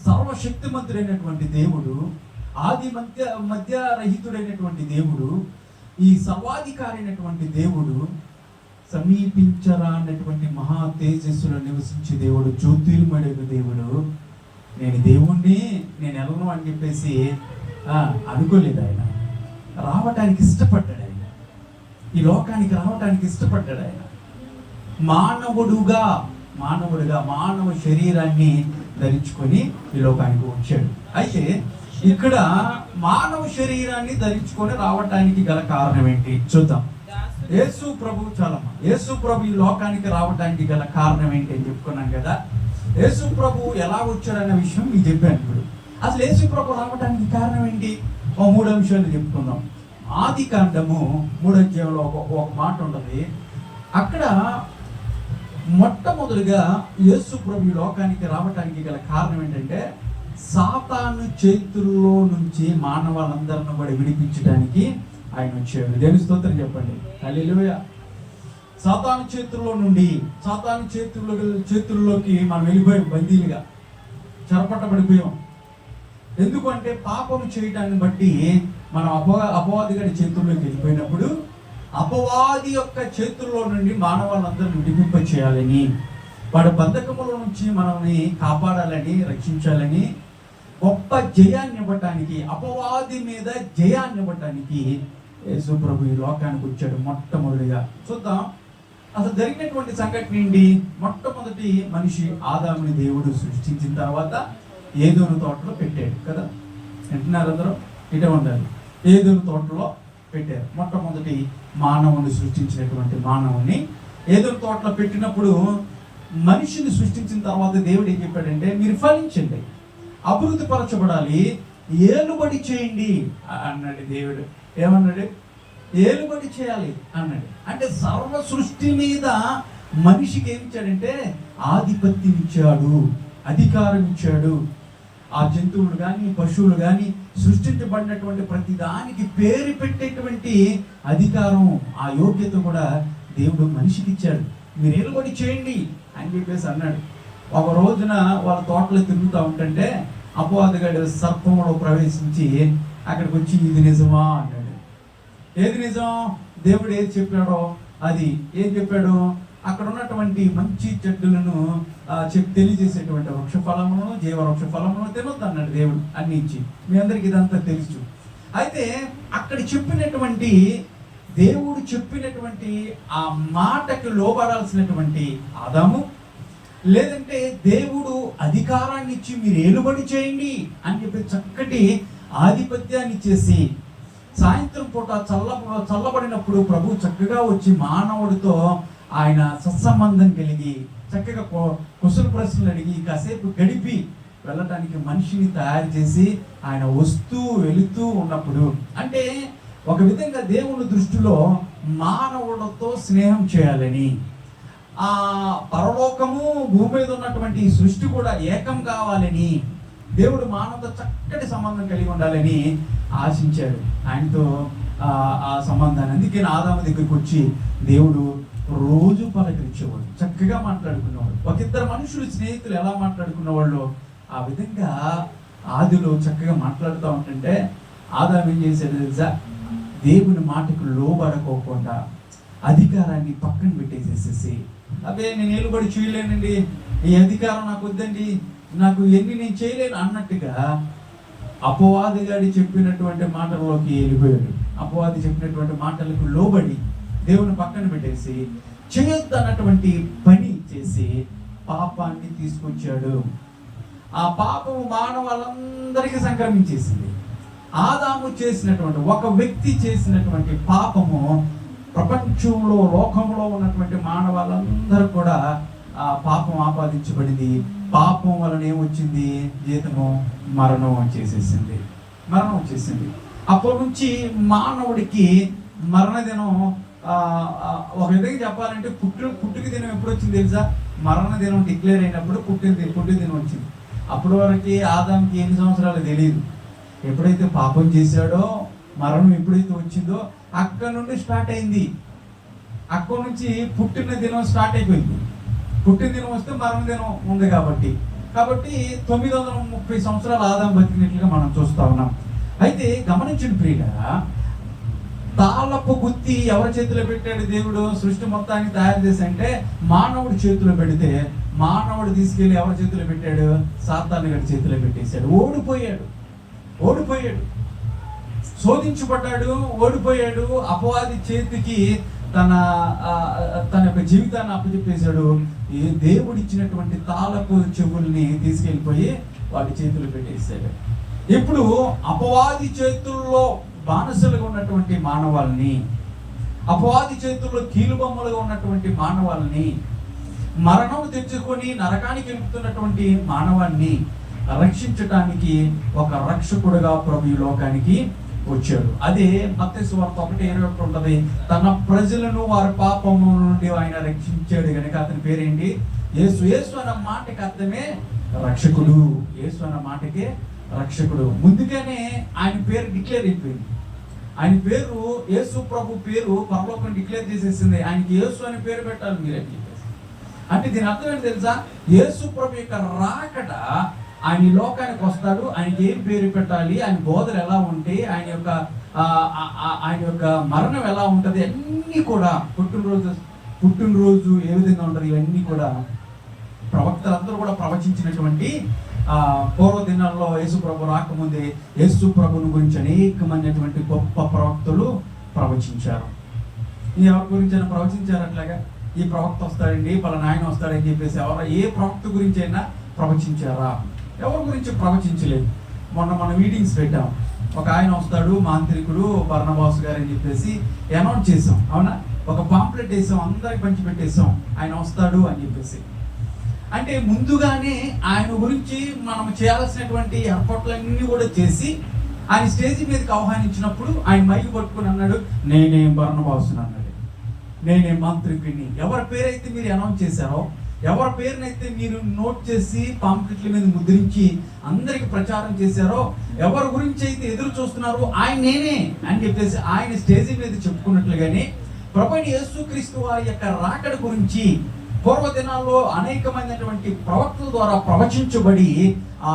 సర్వశక్తిమంతుడైనటువంటి దేవుడు, ఆది మధ్య రహితుడైనటువంటి దేవుడు, ఈ సర్వాధికారి అయినటువంటి దేవుడు, సమీపించరా అన్నటువంటి మహా తేజస్సులో నివసించే దేవుడు, జ్యోతిర్మయుడైన దేవుడు, నేను దేవుణ్ణి నేను ఎలను అని చెప్పేసి అనుకోలేదు. ఆయన రావటానికి ఇష్టపడ్డాడు. ఆయన ఈ లోకానికి రావటానికి ఇష్టపడ్డాడు. ఆయన మానవుడుగా మానవ శరీరాన్ని ధరించుకొని ఈ లోకానికి వచ్చాడు. అయితే ఇక్కడ మానవ శరీరాన్ని ధరించుకొని రావటానికి గల కారణం ఏంటి చూద్దాం. యేసు ప్రభు ఈ లోకానికి రావటానికి గల కారణం ఏంటి అని చెప్పుకున్నాం కదా. యేసు ప్రభు ఎలా వచ్చాడన్న విషయం మీకు చెప్పాను. ఇప్పుడు అసలు యేసు ప్రభు రావడానికి కారణం ఏంటి? 3 అంశాలు చెప్పుకుందాం. ఆది కాండము 3వ అధ్యాయంలో ఒక మాట ఉంటుంది. అక్కడ మొట్టమొదటిగా యేసు ప్రభు ఈ లోకానికి రావటానికి గల కారణం ఏంటంటే, సాతాను చేతుల్లో నుంచి మానవాళ్ళందరిని కూడా విడిపించడానికి ఆయన వచ్చాడు. దేవుని స్తోత్రం చెప్పండి. హల్లెలూయా. సాతాను చేతుల్లోకి మనం వెళ్ళిపోయాం, బందీలుగా చెరపట్టబడిపోయాం. ఎందుకంటే పాపము చేయటాన్ని బట్టి మనం అపవాది గారి చేతుల్లోకి వెళ్ళిపోయినప్పుడు, అపవాది యొక్క చేతుల్లో నుండి మానవాళ్ళందరినీ విడిపింప చేయాలని, వాడి బంధకముల నుంచి మనల్ని కాపాడాలని, రక్షించాలని, గొప్ప జయాన్ని ఇవ్వటానికి, అపవాది మీద జయాన్ని ఇవ్వటానికి యేసు ప్రభు ఈ లోకానికి వచ్చాడు. మొట్టమొదటిగా చూద్దాం అసలు జరిగినటువంటి సంఘటన ఏంటి. మొట్టమొదటి మనిషి ఆదాముని దేవుడు సృష్టించిన తర్వాత ఏదోను తోటలో పెట్టాడు కదా. వింటున్నారు అందరూ? ఇటే ఉండాలి. ఏదోను తోటలో పెట్టారు. మొట్టమొదటి మానవుని సృష్టించినటువంటి మానవుని ఏదోను తోటలో పెట్టినప్పుడు, మనిషిని సృష్టించిన తర్వాత దేవుడు ఏం చెప్పాడంటే, మీరు ఫలించండి, అభివృద్ధి పరచబడాలి, ఏలుబడి చేయండి అన్నాడు దేవుడు. ఏమన్నాడు? ఏలుబడి చేయాలి అన్నాడు. అంటే సర్వ సృష్టి మీద మనిషికి ఏమి ఇచ్చాడంటే ఆధిపత్యం ఇచ్చాడు, అధికారం ఇచ్చాడు. ఆ జంతువులు కానీ పశువులు కానీ సృష్టించబడినటువంటి ప్రతి దానికి పేరు పెట్టేటువంటి అధికారం, ఆ యోగ్యత కూడా దేవుడు మనిషికి ఇచ్చాడు. మీరు ఏలుబడి చేయండి అని చెప్పేసి అన్నాడు. ఒక రోజున వాళ్ళ తోటలో తిరుగుతూ ఉంటుంటే అపవాదిగాడు సర్పంలో ప్రవేశించి అక్కడికి వచ్చి, ఇది నిజమా అన్నాడు. ఏది నిజం? దేవుడు ఏది చెప్పాడో అది. ఏం చెప్పాడు? అక్కడ ఉన్నటువంటి మంచి చెట్టులను తెలియజేసేటువంటి వృక్ష ఫలములను, జీవవృక్ష ఫలములను తినొద్దు అన్నాడు దేవుడు అన్ని ఇచ్చి. మీ అందరికి ఇదంతా తెలుసు. అయితే అక్కడ చెప్పినటువంటి దేవుడు చెప్పినటువంటి ఆ మాటకి లోబడాల్సినటువంటి ఆదాము, లేదంటే దేవుడు అధికారాన్ని ఇచ్చి మీరు ఏలుబడి చేయండి అని చెప్పి చక్కటి ఆధిపత్యాన్ని ఇచ్చేసి, సాయంత్రం పూట చల్లబడినప్పుడు ప్రభు చక్కగా వచ్చి మానవుడితో ఆయన సత్సంబంధం కలిగి చక్కగా కుశల ప్రశ్నలు అడిగి కాసేపు గడిపి వెళ్ళటానికి మనిషిని తయారు చేసి ఆయన వస్తూ వెళుతూ ఉన్నప్పుడు, అంటే ఒక విధంగా దేవుని దృష్టిలో మానవుడితో స్నేహం చేయాలని, ఆ పరలోకము భూమి మీద ఉన్నటువంటి సృష్టి కూడా ఏకం కావాలని, దేవుడు మానవుతో చక్కటి సంబంధం కలిగి ఉండాలని ఆశించాడు. ఆయనతో ఆ సంబంధాన్ని, అందుకే ఆదాము దగ్గరికి వచ్చి దేవుడు రోజు పలకరించేవాడు, చక్కగా మాట్లాడుకునేవాడు. ఒక ఇద్దరు మనుషులు స్నేహితులు ఎలా మాట్లాడుకునేవాళ్ళు ఆ విధంగా ఆదిలో చక్కగా మాట్లాడుతూ ఉంటుంటే ఆదాము ఏం చేశాడు తెలుసా? దేవుని మాటకు లోబడుకోకుండా అధికారాన్ని పక్కన పెట్టేసేసేసి, అదే నేను ఏలుబడి చేయలేనండి, ఈ అధికారం నాకు వద్దండి, నాకు ఎన్ని నేను చేయలేను అన్నట్టుగా అపవాదిగాడి చెప్పినటువంటి మాటల్లోకి వెళ్ళిపోయాడు. అపవాది చెప్పినటువంటి మాటలకు లోబడి దేవుని పక్కన పెట్టేసి చేయొద్దు అన్నటువంటి పని చేసి పాపాన్ని తీసుకొచ్చాడు. ఆ పాపము మానవులందరికీ సంక్రమించేసింది. ఆదాము చేసినటువంటి, ఒక వ్యక్తి చేసినటువంటి పాపము ప్రపంచంలో లోకంలో ఉన్నటువంటి మానవాళ్ళందరూ కూడా ఆ పాపం ఆపాదించబడింది. పాపం వలన ఏమొచ్చింది? జీతము మరణం వచ్చేసేసింది. మరణం వచ్చేసింది. అప్పటి నుంచి మానవుడికి మరణదినం, ఒక విధంగా చెప్పాలంటే పుట్టుక దినం ఎప్పుడు వచ్చింది తెలుసా? మరణ దినం డిక్లేర్ అయినప్పుడు పుట్టిన దినం వచ్చింది. అప్పటి వరకు ఆదాంకి ఎన్ని సంవత్సరాలు తెలియదు. ఎప్పుడైతే పాపం చేశాడో, మరణం ఎప్పుడైతే వచ్చిందో అక్కడ నుండి స్టార్ట్ అయింది. అక్కడి నుంచి పుట్టిన దినం స్టార్ట్ అయిపోయింది. పుట్టిన దినం వస్తే మరణ దినం ఉంది కాబట్టి 930 సంవత్సరాలు ఆదాం బతికినట్లుగా మనం చూస్తా ఉన్నాం. అయితే గమనించిన ప్రియులారా, తాళపు గుత్తి ఎవరి చేతిలో పెట్టాడు దేవుడు? సృష్టి మొత్తాన్ని తయారు చేసి అంటే మానవుడి చేతిలో పెడితే, మానవుడు తీసుకెళ్లి ఎవరి చేతిలో పెట్టాడు? సాతాను గారి చేతిలో పెట్టేశాడు. ఓడిపోయాడు, శోధించబడ్డాడు, ఓడిపోయాడు. అపవాది చేతికి తన యొక్క జీవితాన్ని అప్పచెప్పేశాడు. ఈ దేవుడు ఇచ్చినటువంటి తాళపు చెవుల్ని తీసుకెళ్ళిపోయి వాడి చేతులు పెట్టేశాడు. ఇప్పుడు అపవాది చేతుల్లో బానిసలుగా ఉన్నటువంటి మానవాళ్ళని, అపవాది చేతుల్లో కీలుబొమ్మలుగా ఉన్నటువంటి మానవాళ్ళని, మరణం తెచ్చుకొని నరకానికి వెళ్తున్నటువంటి మానవాన్ని రక్షించటానికి ఒక రక్షకుడుగా ప్రభు ఈ లోకానికి వచ్చాడు. అదే మత్తయి సువార్త 1:21 ఉంటది. తన ప్రజలను వారి పాపము నుండి ఆయన రక్షించాడు కనుక అతని పేరేంటి? యేసు. యేసు అన్న మాటకి అర్థమే రక్షకుడు. యేసు అన్న మాటకే రక్షకుడు. ముందుగానే ఆయన పేరు డిక్లేర్ అయిపోయింది. ఆయన పేరు, యేసు ప్రభు పేరు పరలోకం డిక్లేర్ చేసేసింది. ఆయనకి యేసు అని పేరు పెట్టాలి మీరు అని చెప్పేసి. అంటే దీని అర్థం ఏంటి తెలుసా? యేసు ప్రభు యొక్క రాకడ, ఆయన లోకానికి వస్తాడు, ఆయనకి ఏం పేరు పెట్టాలి, ఆయన బోధలు ఎలా ఉంటాయి, ఆయన యొక్క మరణం ఎలా ఉంటుంది, అన్నీ కూడా పుట్టినరోజు ఏ విధంగా ఉంటుంది, ఇవన్నీ కూడా ప్రవక్తలందరూ కూడా ప్రవచించినటువంటి పూర్వ దినాల్లో యేసు ప్రభు రాకముందే యేసు ప్రభుని గురించి అనేకమైనటువంటి గొప్ప ప్రవక్తలు ప్రవచించారు. ఎవరి గురించి అయినా ప్రవచించారు అట్లాగా? ఈ ప్రవక్త వస్తాడండి, పలానా ఆయన వస్తాడని చెప్పేసి ఏ ప్రవక్త గురించి అయినా ప్రవచించారా? ఎవరి గురించి ప్రవచించలేదు. మన మీటింగ్స్ పెట్టాం, ఒక ఆయన వస్తాడు, మాంత్రికుడు బర్నబాస్ గారు అని చెప్పేసి అనౌన్స్ చేసాం. అవునా? ఒక పాంప్లెట్ వేసాం, అందరికి పంచిపెట్టేసాం, ఆయన వస్తాడు అని చెప్పేసి. అంటే ముందుగానే ఆయన గురించి మనం చేయాల్సినటువంటి ఏర్పాట్లన్నీ కూడా చేసి ఆయన స్టేజీ మీదకి ఆహ్వానించినప్పుడు ఆయన మైకి పట్టుకుని అన్నాడు, నేనే బర్నబాసుని అన్నాడు, నేనే మాంత్రికుడిని. ఎవరి పేరైతే మీరు అనౌన్స్ చేశారో, ఎవరి పేరునైతే మీరు నోట్ చేసి పాంప్లెట్ల మీద ముద్రించి అందరికి ప్రచారం చేశారో, ఎవరి గురించి అయితే ఎదురు చూస్తున్నారో ఆయన నేనే అని చెప్పేసి ఆయన స్టేజీ మీద చెప్పుకున్నట్లుగానే ప్రభువైన యేసుక్రీస్తు వారి యొక్క రాకడ గురించి పూర్వదినాల్లో అనేకమైనటువంటి ప్రవక్తల ద్వారా ప్రవచించబడి ఆ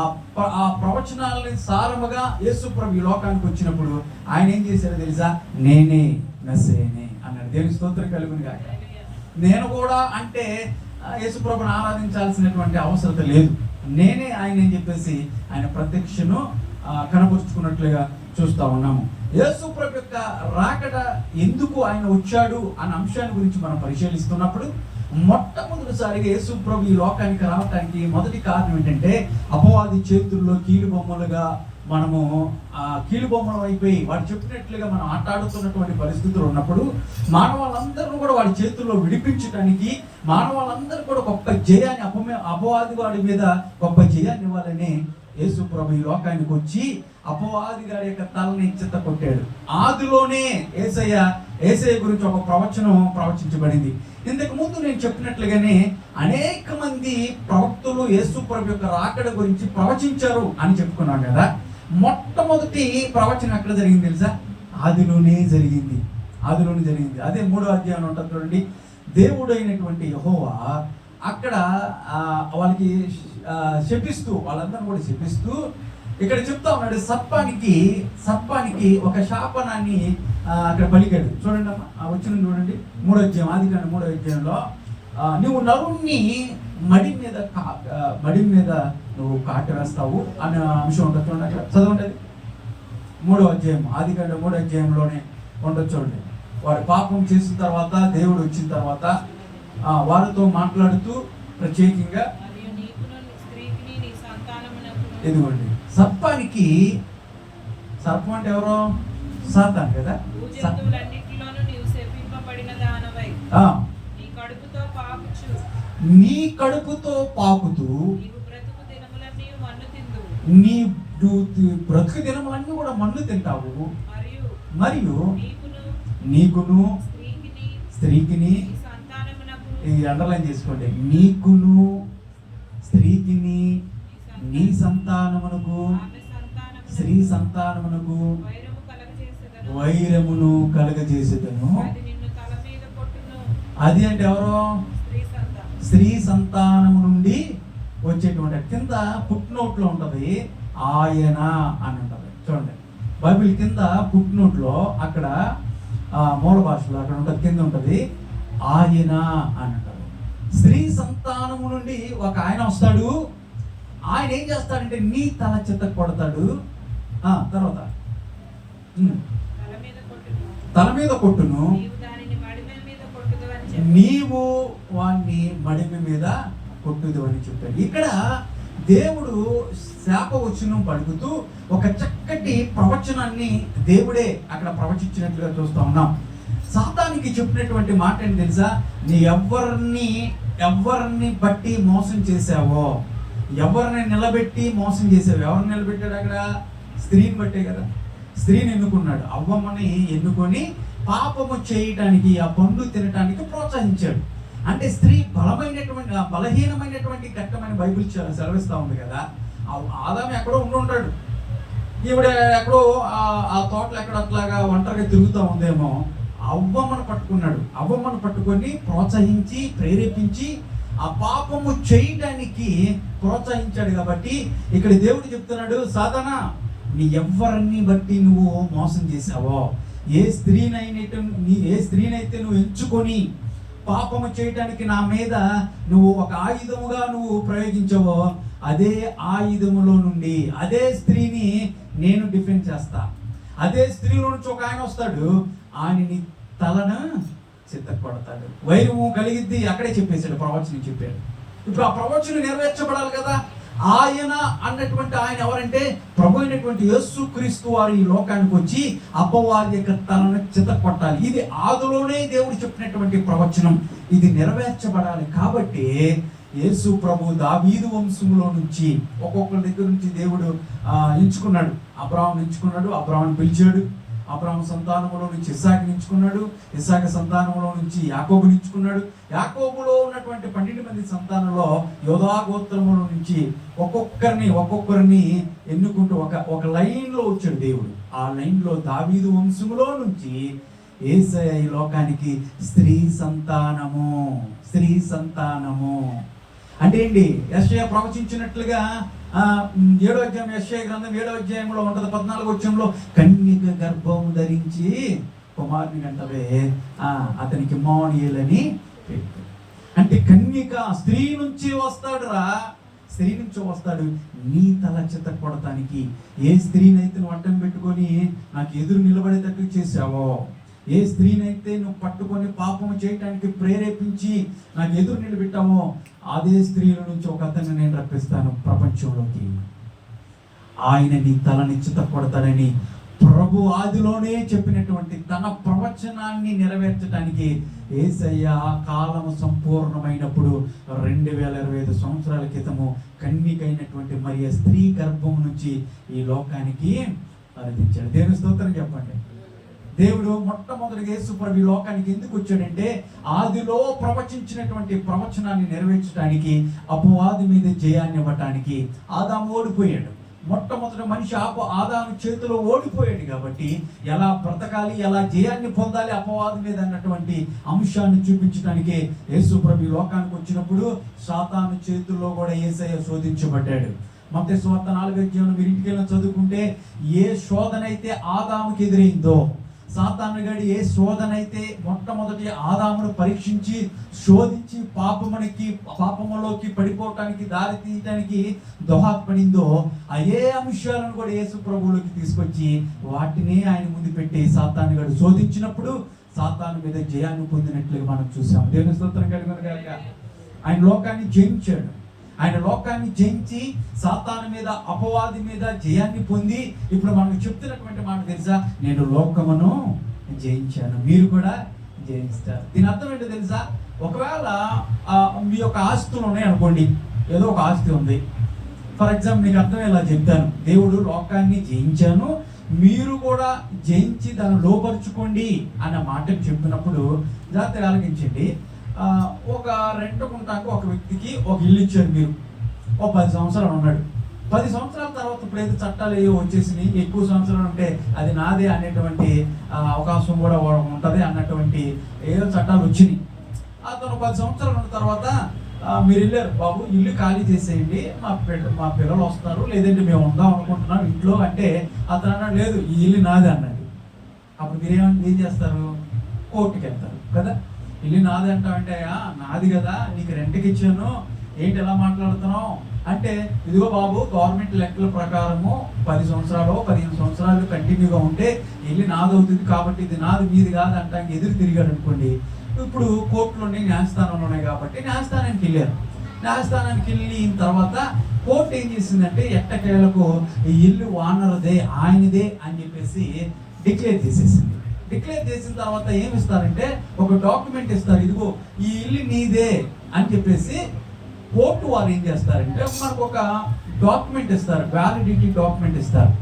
ప్రవచనాలని సారముగా యేసు ప్రభు ఈ లోకానికి వచ్చినప్పుడు ఆయన ఏం చేశారో తెలుసా? నేనే మెస్సీయనే అన్నాడు. దేవుని స్తోత్రం కలుగును గాక. నేను కూడా అంటే యేసు ప్రభుని ఆరాధించాల్సినటువంటి అవసరం లేదు, నేనే ఆయన అని చెప్పేసి ఆయన ప్రత్యక్షను కనబరుచుకున్నట్లుగా చూస్తా ఉన్నాము. యేసు ప్రభు యొక్క రాకడ ఎందుకు ఆయన వచ్చాడు అన్న అంశాన్ని గురించి మనం పరిశీలిస్తున్నప్పుడు మొట్టమొదటిసారిగా యేసు ప్రభు ఈ లోకానికి రావటానికి మొదటి కారణం ఏంటంటే అపవాది చేతుల్లో కీలు బొమ్మలుగా మనము కీలుబొమ్మలం అయిపోయి వాడు చెప్పినట్లుగా మనం ఆటాడుతున్నటువంటి పరిస్థితులు ఉన్నప్పుడు మానవాళ్ళందరూ కూడా వాడి చేతుల్లో విడిపించడానికి, మానవాళ్ళందరూ కూడా గొప్ప జయాన్ని అపవాది వాడి మీద గొప్ప జయాన్ని ఇవ్వాలని యేసు ప్రభు ఈ లోకానికి వచ్చి అపవాది గారి యొక్క తలని చిత్త కొట్టాడు. ఆదిలోనే యేసయ్య గురించి ఒక ప్రవచనం ప్రవచించబడింది. ఇంతకు ముందు నేను చెప్పినట్లుగానే అనేక మంది ప్రవక్తలు యేసు ప్రభు యొక్క రాకడ గురించి ప్రవచించారు అని చెప్పుకున్నాం కదా. మొట్టమొదటి ప్రవచనం ఎక్కడ జరిగింది తెలుసా? ఆదిలోనే జరిగింది. అదే 3వ అధ్యాయం ఉంటుంది చూడండి. దేవుడు అయినటువంటి యెహోవా అక్కడ వాళ్ళకి శపిస్తూ, వాళ్ళందరూ కూడా శపిస్తూ ఇక్కడ చెప్తా ఉన్నాడు. సర్పానికి ఒక శాపనాన్ని అక్కడ పలికాడు. చూడండి అమ్మా, వచ్చిన చూడండి 3వ అధ్యాయం, ఆదికాండం 3వ అధ్యాయంలో నువ్వు నరుణ్ణి మడి మీద నువ్వు కాటు వేస్తావు అనే అంశం ఉంటుంది. చూడండి అక్కడ చదవండి. 3వ అధ్యాయం, ఆదికాండం 3వ అధ్యాయంలోనే ఉండొచ్చు. చూడండి, వాడు పాపం చేసిన తర్వాత దేవుడు వచ్చిన తర్వాత వారితో మాట్లాడుతూ ప్రత్యేకంగా ఇదిగోండి సర్పం అంటే ఎవరో సాతాను కదా. నీ కడుపుతో పాకుతూ నీ బ్రతుకు దినములన్నీ కూడా మన్ను తింటావు. మరియు నీకును స్త్రీకిని, ఇది అండర్లైన్ చేసుకోండి, నీకును స్త్రీకిని నీ సంతానమునకు స్త్రీ సంతానమునకు వైరమును కలగజేసేదను. అది అంటే ఎవరో స్త్రీ సంతానము నుండి వచ్చేటువంటి, కింద పుట్నోట్లో ఉంటది ఆయన అని ఉంటది. చూడండి, బైబిల్ కింద పుట్నోట్లో అక్కడ మూల భాషలో అక్కడ ఉంటుంది, కింద ఉంటది ఆయన అని అంటారు. స్త్రీ సంతానము నుండి ఒక ఆయన వస్తాడు. ఆయన ఏం చేస్తాడంటే నీ తల చిత్త కొడతాడు. తర్వాత తల మీద కొట్టును, నీవు వాణ్ణి మడిమి మీద కొట్టుదు అని చెప్పాడు. ఇక్కడ దేవుడు శాపవచనం పలుకుతూ ఒక చక్కటి ప్రవచనాన్ని దేవుడే అక్కడ ప్రవచించినట్లుగా చూస్తా ఉన్నాం. సాతానికి చెప్పినటువంటి మాట ఏంటి తెలుసా? నీ ఎవరిని బట్టి మోసం చేసావో, ఎవరిని నిలబెట్టి మోసం చేసావు. ఎవరిని నిలబెట్టాడు అక్కడ? స్త్రీని బట్టే కదా. స్త్రీని ఎన్నుకున్నాడు. అవ్వమ్మని ఎన్నుకొని పాపము చేయటానికి, ఆ పండు తినటానికి ప్రోత్సహించాడు. అంటే స్త్రీ బలహీనమైనటువంటి ఘట్టమైన బైబిల్ సెలవిస్తూ ఉంది కదా. ఆదాము ఎక్కడో ఉంటాడు, ఈవిడ ఎక్కడో ఆ తోటలో ఎక్కడ అట్లాగా ఒంటరిగా తిరుగుతూ ఉందేమో. అవ్వమ్మను పట్టుకొని ప్రోత్సహించి ప్రేరేపించి ఆ పాపము చేయడానికి ప్రోత్సహించాడు. కాబట్టి ఇక్కడ దేవుడు చెప్తున్నాడు, సాతానా నీ ఎవరిని బట్టి నువ్వు మోసం చేసావో, ఏ స్త్రీనైతే నువ్వు ఎంచుకొని పాపము చేయటానికి నా మీద నువ్వు ఒక ఆయుధముగా నువ్వు ప్రయోగించవో, అదే ఆయుధములో నుండి అదే స్త్రీని నేను డిఫెండ్ చేస్తా. అదే స్త్రీలో నుంచి ఒక ఆయన వస్తాడు, ఆయన నీ తలను చిత్తకొడతాడు, వైరము కలిగిద్ది. అక్కడే చెప్పేశాడు, ప్రవచనం చెప్పాడు. ఇప్పుడు ఆ ప్రవచనం నెరవేర్చబడాలి కదా. ఆయన అన్నటువంటి ఆయన ఎవరంటే ప్రభు అయినటువంటి యేసు క్రీస్తు వారు ఈ లోకానికి వచ్చి అపవాది యొక్క తలను చిత్తకొట్టాలి. ఇది ఆదిలోనే దేవుడు చెప్పినటువంటి ప్రవచనం, ఇది నెరవేర్చబడాలి. కాబట్టి యేసు ప్రభు దావీదు వంశంలో నుంచి ఒక్కొక్కరి దగ్గర నుంచి దేవుడు ఎంచుకున్నాడు. అబ్రాహామును ఎంచుకున్నాడు, అబ్రాహామును పిలిచాడు. అబ్రాహాము సంతానములో నుంచి ఇస్సాకుని ఎంచుకున్నాడు, ఇస్సాకు సంతానంలో నుంచి యాకోబుని ఎంచుకున్నాడు. యాకోబులో ఉన్నటువంటి 12 మంది సంతానంలో యోధా గోత్రముల నుంచి ఒక్కొక్కరిని ఎన్నుకుంటూ ఒక లైన్లో వచ్చాడు దేవుడు. ఆ లైన్లో దావీదు వంశములో నుంచి యేసయ్య ఈ లోకానికి స్త్రీ సంతానము అంటే ఏంటి? యెషయా ప్రవచించినట్లుగా 7వ అధ్యాయం, యెషయా గ్రంథం 7వ అధ్యాయంలో ఉంటుంది 14వ వచనంలో, కన్యక గర్భం ధరించి కుమారుని కంటవే అతనికి ఇమ్మానుయేలు అని పెట్టు. అంటే కన్యక స్త్రీ నుంచి వస్తాడు నీ తల చిత్త కొడటానికి. ఏ స్త్రీనైతే నువ్వు అడ్డం పెట్టుకొని నాకు ఎదురు నిలబడేటట్టు చేసావో, ఏ స్త్రీనైతే నువ్వు పట్టుకొని పాపము చేయటానికి ప్రేరేపించి నాకు ఎదురు నిలబెట్టావో, అదే స్త్రీల నుంచి ఒక అతన్ని నేను రప్పిస్తాను ప్రపంచంలోకి. ఆయన నీ తలని చితక్కొడతాడని ప్రభు ఆదిలోనే చెప్పినటువంటి తన ప్రవచనాన్ని నెరవేర్చడానికి యేసయ్య కాలము సంపూర్ణమైనప్పుడు 2025 సంవత్సరాల క్రితము కన్నికైనటువంటి మరియ స్త్రీ గర్భం నుంచి ఈ లోకానికి ఆరాధించాడు. దేవుని స్తోత్రం చెప్పండి. దేవుడు మొట్టమొదటిగా యేసు ప్రభు ఈ లోకానికి ఎందుకు వచ్చాడంటే ఆదిలో ప్రవచించినటువంటి ప్రవచనాన్ని నెరవేర్చడానికి, అపవాది మీద జయాన్ని ఇవ్వటానికి. ఆదాము ఓడిపోయాడు. మొట్టమొదటి మనిషి ఆదాము చేతిలో ఓడిపోయాడు కాబట్టి ఎలా బ్రతకాలి, ఎలా జయాన్ని పొందాలి అపవాది మీద అన్నటువంటి అంశాన్ని చూపించడానికి యేసు ప్రభు ఈ లోకానికి వచ్చినప్పుడు సాతాను చేతుల్లో కూడా యేసయ్య శోధించబడ్డాడు. మత్తయి సువార్త 4వ అధ్యాయం మీరు ఇంటికి వెళ్ళి చదువుకుంటే ఏ శోధన అయితే ఆదాముకి ఎదురైందో, సాతాను గడి ఏ శోధన అయితే మొట్టమొదటి ఆదామును పరీక్షించి శోధించి పాపములోకి పడిపోవటానికి దారి తీయటానికి దోహదపడిందో అదే అంశాలను కూడా యేసు ప్రభువులోకి తీసుకొచ్చి వాటిని ఆయన ముందు పెట్టి సాతాను గడు శోధించినప్పుడు సాతాను మీద జయాన్ని పొందినట్లుగా మనం చూసాం. దేవుని స్తోత్రం కలుగునుగాక. ఆయన లోకాన్ని జయించాడు. ఆయన లోకాన్ని జయించి సాతాను మీద అపవాది మీద జయాన్ని పొంది ఇప్పుడు మనకు చెప్తున్నటువంటి మాట తెలుసా, నేను లోకమును జయించాను, మీరు కూడా జయిస్తారు. దీని అర్థం ఏంటో తెలుసా, ఒకవేళ మీ యొక్క ఆస్తులు ఉన్నాయి అనుకోండి, ఏదో ఒక ఆస్తి ఉంది. ఫర్ ఎగ్జాంపుల్ నీకు అర్థమయ్యేలా చెప్తాను, దేవుడు లోకాన్ని జయించాను, మీరు కూడా జయించి దాన్ని లోపరుచుకోండి అన్న మాటను చెప్పినప్పుడు జాగ్రత్తగా ఆలోచించండి. ఒక రెంట్కుంటాకు ఒక వ్యక్తికి ఒక ఇల్లు ఇచ్చారు, మీరు ఒక 10 సంవత్సరాలు ఉన్నాడు. 10 సంవత్సరాల తర్వాత ఇప్పుడైతే చట్టాలు ఏవో వచ్చేసినాయి, ఎక్కువ సంవత్సరాలు ఉంటే అది నాదే అనేటువంటి అవకాశం కూడా ఉంటుంది అన్నటువంటి ఏదో చట్టాలు వచ్చినాయి. అతను 10 సంవత్సరాలు ఉన్న తర్వాత మీరు వెళ్ళారు, బాబు ఇల్లు ఖాళీ చేసేయండి, మా పిల్లలు వస్తారు, లేదంటే మేము ఉందాం అనుకుంటున్నాం ఇంట్లో అంటే అతను అన్నాడు లేదు ఈ ఇల్లు నాదే అన్నాడు. అప్పుడు మీరు ఏం చేస్తారు, కోర్టుకి వెళ్తారు కదా. ఇల్లు నాది అంటావంటే నాది కదా, నీకు రెంట్కి ఇచ్చాను, ఏంటి ఎలా మాట్లాడుతున్నావు అంటే, ఇదిగో బాబు గవర్నమెంట్ లెక్కల ప్రకారము 10 సంవత్సరాలు 15 సంవత్సరాలు కంటిన్యూగా ఉంటే ఇల్లు నాది అవుతుంది, కాబట్టి ఇది నాది మీది కాదు అంటానికి ఎదురు తిరిగాడు అనుకోండి. ఇప్పుడు కోర్టులోని న్యాయస్థానంలో ఉన్నాయి కాబట్టి న్యాయస్థానానికి వెళ్ళారు. న్యాయస్థానానికి వెళ్ళిన తర్వాత కోర్టు ఏం చేసిందంటే ఎట్టకేలకు ఈ ఇల్లు ఓనర్దే, ఆయనదే అని చెప్పేసి డిక్లేర్ చేసేసింది. డిక్లేర్ చేసిన తర్వాత ఏమి ఇస్తారంటే ఒక డాక్యుమెంట్ ఇస్తారు, ఇదిగో ఈ ఇల్లు నీదే అని చెప్పేసి. కోర్టు వారు ఏం చేస్తారంటే మనకు ఒక డాక్యుమెంట్ ఇస్తారు, వ్యాలిడిటీ డాక్యుమెంట్ ఇస్తారు.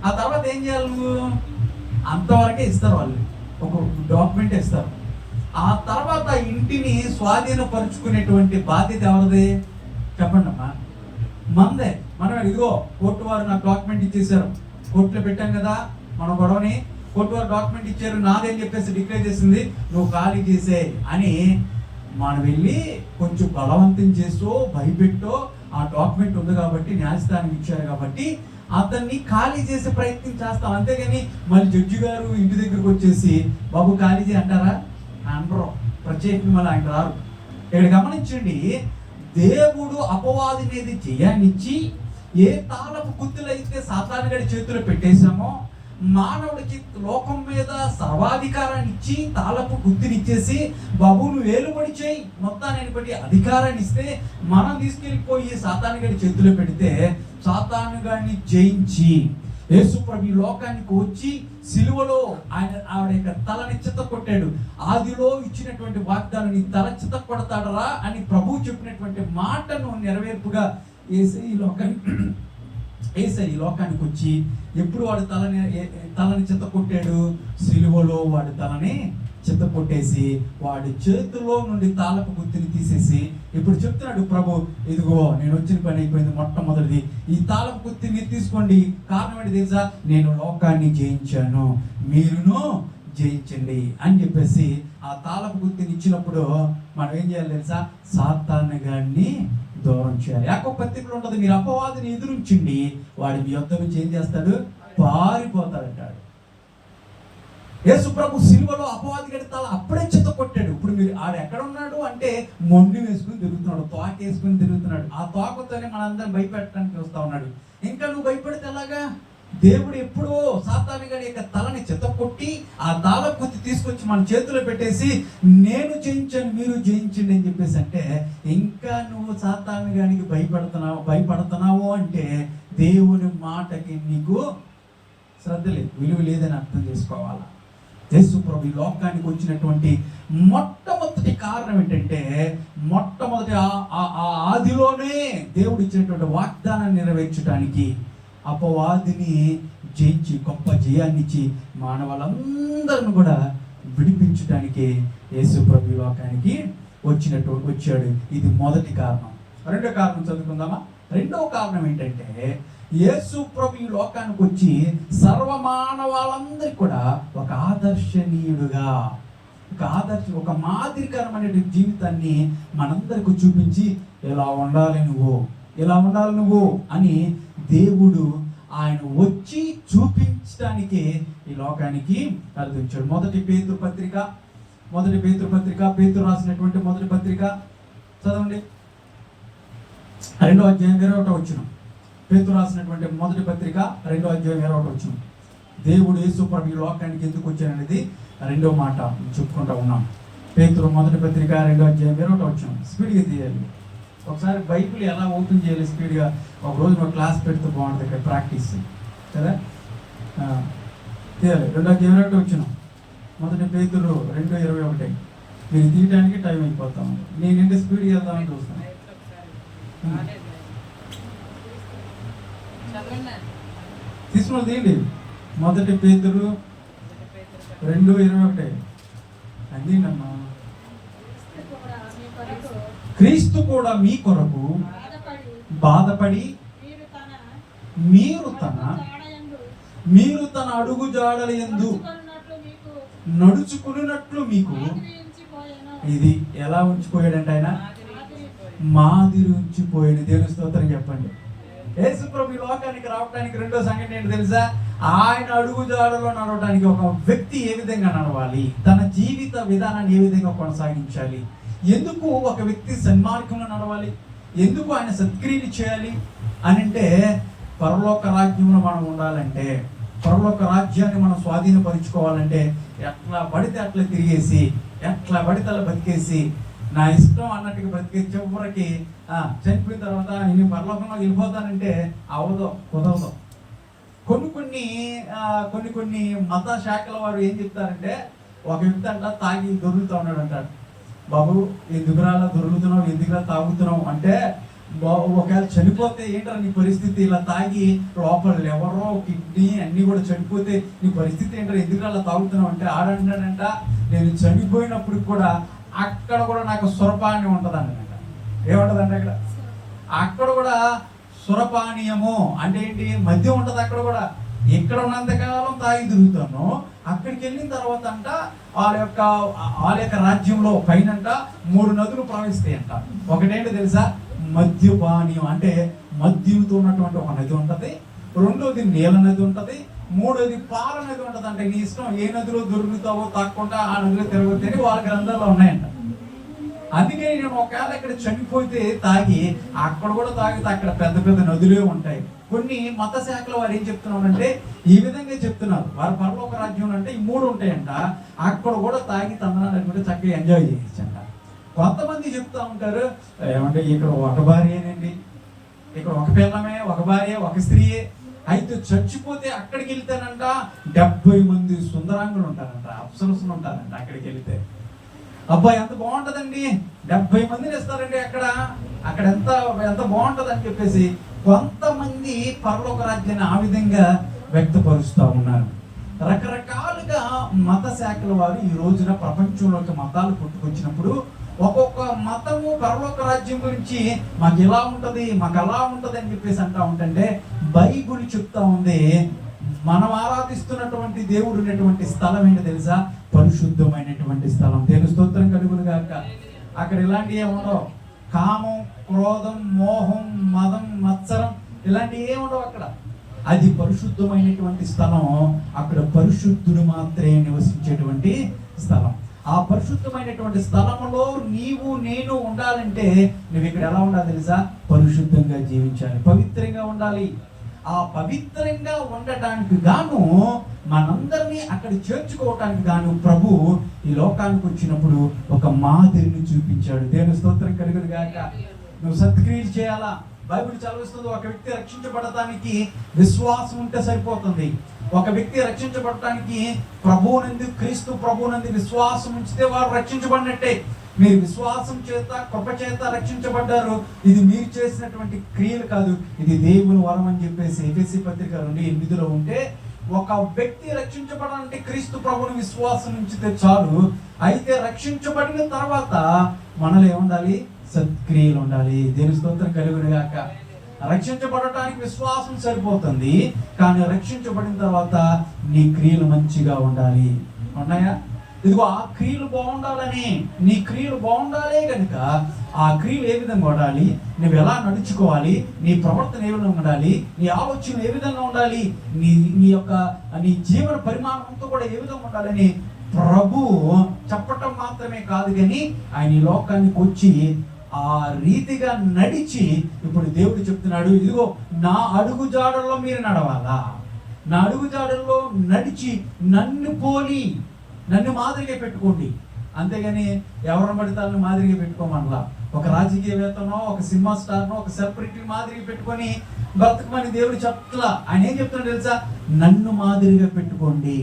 ఆ తర్వాత ఏం చేయాలి, నువ్వు అంతవరకే ఇస్తారు, వాళ్ళు ఒక డాక్యుమెంట్ ఇస్తారు. ఆ తర్వాత ఇంటిని స్వాధీనపరుచుకునేటువంటి బాధ్యత ఎవరిది చెప్పండి అమ్మా, మందే. మనం ఇదిగో కోర్టు వారు నాకు డాక్యుమెంట్ ఇచ్చేసారు, కోర్టులో పెట్టాం కదా మన గొడవని, కోర్టు వారు డాక్యుమెంట్ ఇచ్చారు నాదే అని చెప్పేసి డిక్లేర్ చేసింది, నువ్వు ఖాళీ చేసే అని మనం వెళ్ళి కొంచెం బలవంతం చేస్తూ భయపెట్టో ఆ డాక్యుమెంట్ ఉంది కాబట్టి న్యాయస్థానానికి ఇచ్చారు కాబట్టి అతన్ని ఖాళీ చేసే ప్రయత్నం చేస్తాం. అంతేగాని మళ్ళీ జడ్జి గారు ఇంటి దగ్గరకు వచ్చేసి బాబు ఖాళీ చేయి అంటారా, అనరు. ప్రత్యేకంగా మళ్ళీ ఆయన రారు. ఇక్కడ గమనించండి, దేవుడు అపవాది మీద జయాన్నిచ్చి ఏ తాళపు గుత్తులైతే సాతాను గడి చేతిలో పెట్టేశామో మానవుడికి లోకం మీద సర్వాధికారాన్ని ఇచ్చి తాళపు గుర్తునిచ్చేసి బాబు నువ్వు ఏలుబడి చేయి మొత్తాన్ని బట్టి అధికారాన్ని ఇస్తే మనం తీసుకెళ్ళిపోయి సాతాను గడి చేతిలో పెడితే సాతాను గాడిని జయించి యేసు ప్రభు ఈ లోకానికి వచ్చి సిలువలో ఆవిడ యొక్క తలని చిత్త కొట్టాడు. ఆదిలో ఇచ్చినటువంటి వాగ్దానాన్ని తల చిత్త కొడతాడరా అని ప్రభువు చెప్పినటువంటి మాటను నెరవేర్పుగా యేసయ్య ఈ లోకానికి వచ్చి ఎప్పుడు వాడు తలని చిత్త కొట్టాడు, సిలువలో వాడి తలని చిత్త కొట్టేసి వాడి చేతిలో నుండి తాళపు గుర్తుని తీసేసి ఇప్పుడు చెప్తున్నాడు ప్రభు, ఇదిగో నేను వచ్చిన పని అయిపోయింది, మొట్టమొదటిది ఈ తాళపు గుర్తుని తీసుకోండి. కారణం ఏంటి తెలుసా, నేను లోకాన్ని జయించాను, మీరును జయించండి అని చెప్పేసి ఆ తాళపు గుర్తుని ఇచ్చినప్పుడు మనం ఏం చేయాలి తెలుసా, సాతాను గాడిని దూరం చేయాలి. యాకోబు పత్రికలో ఉంటుంది, మీరు అపవాదిని ఎదురించండి, వాడి మీ యొద్ద నుంచి ఏం చేస్తాడు, పారిపోతాడంటాడు. యేసు ప్రభు సిలువలో అపవాది గడితాలు అప్పుడే చిత్త కొట్టాడు. ఇప్పుడు మీరు ఆడు ఎక్కడ ఉన్నాడు అంటే మొండి వేసుకుని తిరుగుతున్నాడు, తోక వేసుకుని తిరుగుతున్నాడు. ఆ తోకతోనే మనందరం భయపెట్టడానికి వస్తా ఉన్నాడు. ఇంకా నువ్వు భయపడితే ఎలాగా, దేవుడు ఎప్పుడో సాతాను గారి యొక్క తలని చెత్తకొట్టి ఆ తాళకొత్తి తీసుకొచ్చి మన చేతిలో పెట్టేసి నేను జయించాను మీరు జయించండి అని చెప్పేసి అంటే, ఇంకా నువ్వు సాతాను గారికి భయపడుతున్నావు అంటే దేవుని మాటకి నీకు శ్రద్ధ లేదు, విలువ లేదని అర్థం చేసుకోవాలా. యేసు ప్రభు ఈ లోకానికి వచ్చినటువంటి మొట్టమొదటి కారణం ఏంటంటే, మొట్టమొదటి ఆదిలోనే దేవుడు ఇచ్చినటువంటి వాగ్దానాన్ని నెరవేర్చడానికి, అపవాదిని జయించి గొప్ప జయాన్ని ఇచ్చి మానవులందరిని కూడా విడిపించడానికి యేసు ప్రభు ఈ లోకానికి వచ్చాడు. ఇది మొదటి కారణం. రెండో కారణం చదువుకుందామా? రెండో కారణం ఏంటంటే, యేసు ప్రభు ఈ లోకానికి వచ్చి సర్వమానవాళ్ళందరికీ కూడా ఒక ఆదర్శనీయుడుగా, ఒక మాదిరికరమైన జీవితాన్ని మనందరికి చూపించి ఇలా ఉండాలి నువ్వు అని దేవుడు ఆయన వచ్చి చూపించడానికి ఈ లోకానికి అర్థించాడు. మొదటి పేతురు పత్రిక పేతురు రాసినటువంటి మొదటి పత్రిక చదవండి, 2వ అధ్యాయం 21వ వచనం. పేతురు రాసినటువంటి మొదటి పత్రిక 2వ అధ్యాయం 21వ వచనం. దేవుడు యేసు ప్రభు ఈ లోకానికి ఎందుకు వచ్చాడనేది రెండో మాట చెప్పుకుంటూ ఉన్నాం. పేతురు మొదటి పత్రిక 2వ అధ్యాయం 21వ వచనం. స్పీడ్గా తీయాలి. ఒకసారి బైబిల్ ఎలా ఓపెన్ చేయాలి స్పీడ్గా, ఒక రోజు ఒక క్లాస్ పెడితే బాగుంటుంది ఇక్కడ ప్రాక్టీస్ కదా. తీయాలి. 2వ అధ్యాయం 21వ వచనం. మొదటి పేతురు 2:21. మీరు తీయడానికి టైం అయిపోతాం. నేనంటే స్పీడ్గా వెళ్దామని చూస్తాను. తీసుకుని తీయండి. మొదటి పేతురు 2:21. అందేనమ్మా. క్రీస్తు కూడా మీ కొరకు బాధపడి మీరు తన అడుగు జాడల యందు నడుచుకున్నట్లు మీకు, ఇది ఎలా ఉంచిపోయాడంటే ఆయన మాదిరి ఉంచిపోయాడు. దేవుని స్తోత్రం చెప్పండి. యేసు ప్రభు ఈ లోకానికి రావడానికి రెండో సంగతి ఏంటి తెలుసా? ఆయన అడుగు జాడలో నడవడానికి ఒక వ్యక్తి ఏ విధంగా నడవాలి, తన జీవిత విధానాన్ని ఏ విధంగా కొనసాగించాలి, ఎందుకు ఒక వ్యక్తి సన్మార్గంలో నడవాలి, ఎందుకు ఆయన సత్క్రియలు చేయాలి అని అంటే, పరలోక రాజ్యంలో మనం ఉండాలంటే, పరలోక రాజ్యాన్ని మనం స్వాధీనపరుచుకోవాలంటే ఎట్లా పడితే అట్లా తిరిగేసి, ఎట్లా పడితే అలా బతికేసి, నా ఇష్టం అన్నట్టుగా బ్రతికే చివరికి చనిపోయిన తర్వాత నేను పరలోకంలో వెళ్ళిపోతానంటే కుదరదు. కొన్ని మత శాఖల వారు ఏం చెప్తారంటే, ఒక వ్యక్తి అంట తాగి దొరుకుతూ ఉన్నాడు అంటాడు. బాబు ఎందుకురా దొరుకుతున్నావు, ఎందుకురా తాగుతున్నావు అంటే, ఒకవేళ చనిపోతే ఏంటరా నీ పరిస్థితి, ఇలా తాగి లోపల ఎవరో కిడ్నీ అన్నీ కూడా చనిపోతే నీ పరిస్థితి ఏంటరా, ఎందుకు అలా తాగుతున్నావు అంటే, ఆడంటాడంట నేను చనిపోయినప్పుడు కూడా అక్కడ కూడా నాకు సురపాని ఉంటుంది అన్నమాట. ఏముంటుందంటే అక్కడ కూడా సురపానీయము అంటే ఏంటి, మద్యం ఉంటుంది అక్కడ కూడా. ఇక్కడ ఉన్నంతకాలం తాగి తిరుగుతాను, అక్కడికి వెళ్ళిన తర్వాత అంట వాళ్ళ యొక్క రాజ్యంలో పైనంట 3 నదులు ప్రవహిస్తాయంట. ఒకటేంటి తెలుసా? మద్యపానీయం అంటే మద్యంతో ఉన్నటువంటి ఒక నది ఉంటుంది, రెండోది నీల నది ఉంటుంది, మూడోది పాల నది ఉంటుంది. అంటే నీ ఇష్టం ఏ నదిలో దొరుకుతావో తాకుండా ఆ నదిలో తిరగొద్దని వాళ్ళ గ్రంథాల్లో ఉన్నాయంట. అందుకే నేను ఒకవేళ ఇక్కడ చనిపోతే తాగి అక్కడ కూడా తాగితే అక్కడ పెద్ద పెద్ద నదులే ఉంటాయి. కొన్ని మత శాఖల వారు ఏం చెప్తున్నారంటే ఈ విధంగా చెప్తున్నారు, వారి పరలోక రాజ్యం అంటే ఈ 3 ఉంటాయంట, అక్కడ కూడా తాగి తందనాలు చక్కగా ఎంజాయ్ చేయొచ్చంట. కొంతమంది చెప్తా ఉంటారు ఏమంటే ఇక్కడ ఒక భార్యేనండి, ఇక్కడ ఒక పిల్లమే, ఒక భార్య, ఒక స్త్రీయే. అయితే చచ్చిపోతే అక్కడికి వెళ్తేనంట 70 మంది సుందరాంగులు ఉంటారంట, అప్సరసులు ఉంటారంట. అక్కడికి వెళ్తే అబ్బాయి ఎంత బాగుంటుందండి, 70 మందిని ఇస్తారండి అక్కడ ఎంత బాగుంటుంది అని చెప్పేసి కొంతమంది పరలోక రాజ్యాన్ని ఆ విధంగా వ్యక్తపరుస్తూ ఉన్నారు. రకరకాలుగా మత శాఖల వారు ఈ రోజున ప్రపంచంలోకి మతాలు పుట్టుకొచ్చినప్పుడు ఒక్కొక్క మతము పరలోక రాజ్యం గురించి మాకు ఇలా ఉంటుంది, మాకు అలా ఉంటుంది అని చెప్పేసి అంటా ఉంటుంటే, బైబుల్ చెప్తా ఉంది మనం ఆరాధిస్తున్నటువంటి దేవుడు ఉన్నటువంటి స్థలం ఏంటి తెలుసా? పరిశుద్ధమైనటువంటి స్థలం. దేవుని స్తోత్రం కలుగును గాక. అక్కడ ఇలాంటివి ఏముండవు, కామం, క్రోధం, మోహం, మదం, మత్సరం ఇలాంటివి ఏముండవు అక్కడ. అది పరిశుద్ధమైనటువంటి స్థలం. అక్కడ పరిశుద్ధుడు మాత్రమే నివసించేటువంటి స్థలం. ఆ పరిశుద్ధమైనటువంటి స్థలంలో నీవు నేను ఉండాలంటే నువ్వు ఇక్కడ ఎలా ఉండాలి తెలుసా? పరిశుద్ధంగా జీవించాలి, పవిత్రంగా ఉండాలి. ఆ పవిత్రంగా ఉండటానికి గాను మనందరినీ అక్కడ చేర్చుకోవటానికి గాను ప్రభు ఈ లోకానికి వచ్చినప్పుడు ఒక మాదిరిని చూపించాడు. దేవుని స్తోత్రం కలుగును గాక. నువ్వు సత్క్రియలు చేయాలా? బైబిల్ చదివిస్తుంది, ఒక వ్యక్తి రక్షించబడటానికి విశ్వాసం ఉంటే సరిపోతుంది. ఒక వ్యక్తి రక్షించబడటానికి ప్రభువునందు, క్రీస్తు ప్రభువునందు విశ్వాసం ఉంచితే వారు రక్షించబడినట్టే. మీరు విశ్వాసం చేత, కృప చేత రక్షించబడ్డారు. ఇది మీరు చేసినటువంటి క్రియలు కాదు, ఇది దేవుని వరం అని చెప్పేసి ఎఫెసీ పత్రిక 2:8 ఉంటే, ఒక వ్యక్తి రక్షించబడాలంటే క్రీస్తు ప్రభువుని విశ్వాసం ఉంచితే చాలు. అయితే రక్షించబడిన తర్వాత మనలో ఏముండాలి? సత్క్రియలు ఉండాలి. దేవుని స్తోత్రం కలుగును గాక. రక్షించబడటానికి విశ్వాసం సరిపోతుంది, కానీ రక్షించబడిన తర్వాత నీ క్రియలు మంచిగా ఉండాలి. ఉన్నాయా? ఇదిగో ఆ క్రియలు బాగుండాలని, నీ క్రియలు బాగుండాలే కనుక ఆ క్రియలు ఏ విధంగా ఉండాలి, నువ్వు ఎలా నడుచుకోవాలి, నీ ప్రవర్తన ఏ విధంగా ఉండాలి, నీ ఆలోచన ఏ విధంగా ఉండాలి, నీ జీవన పరిమాణంతో కూడా ఏ విధంగా ఉండాలని ప్రభు చెప్పటం మాత్రమే కాదు, కానీ ఆయన ఈ లోకానికి వచ్చి ఆ రీతిగా నడిచి ఇప్పుడు దేవుడు చెప్తున్నాడు, ఇదిగో నా అడుగు జాడల్లో మీరు నడవాలా, నా అడుగు జాడల్లో నడిచి నన్ను పోలి, నన్ను మాదిరిగా పెట్టుకోండి. అంతేగాని ఎవరిని పడితే వాళ్ళని మాదిరిగా పెట్టుకోమనలా. ఒక రాజకీయవేత్తనో, ఒక సినిమా స్టార్నో, ఒక సెలబ్రిటీ మాదిరిగా పెట్టుకొని బ్రతకమని దేవుడు చెప్పట్లా. ఆయన ఏం చెప్తున్నాడు తెలుసా? నన్ను మాదిరిగా పెట్టుకోండి.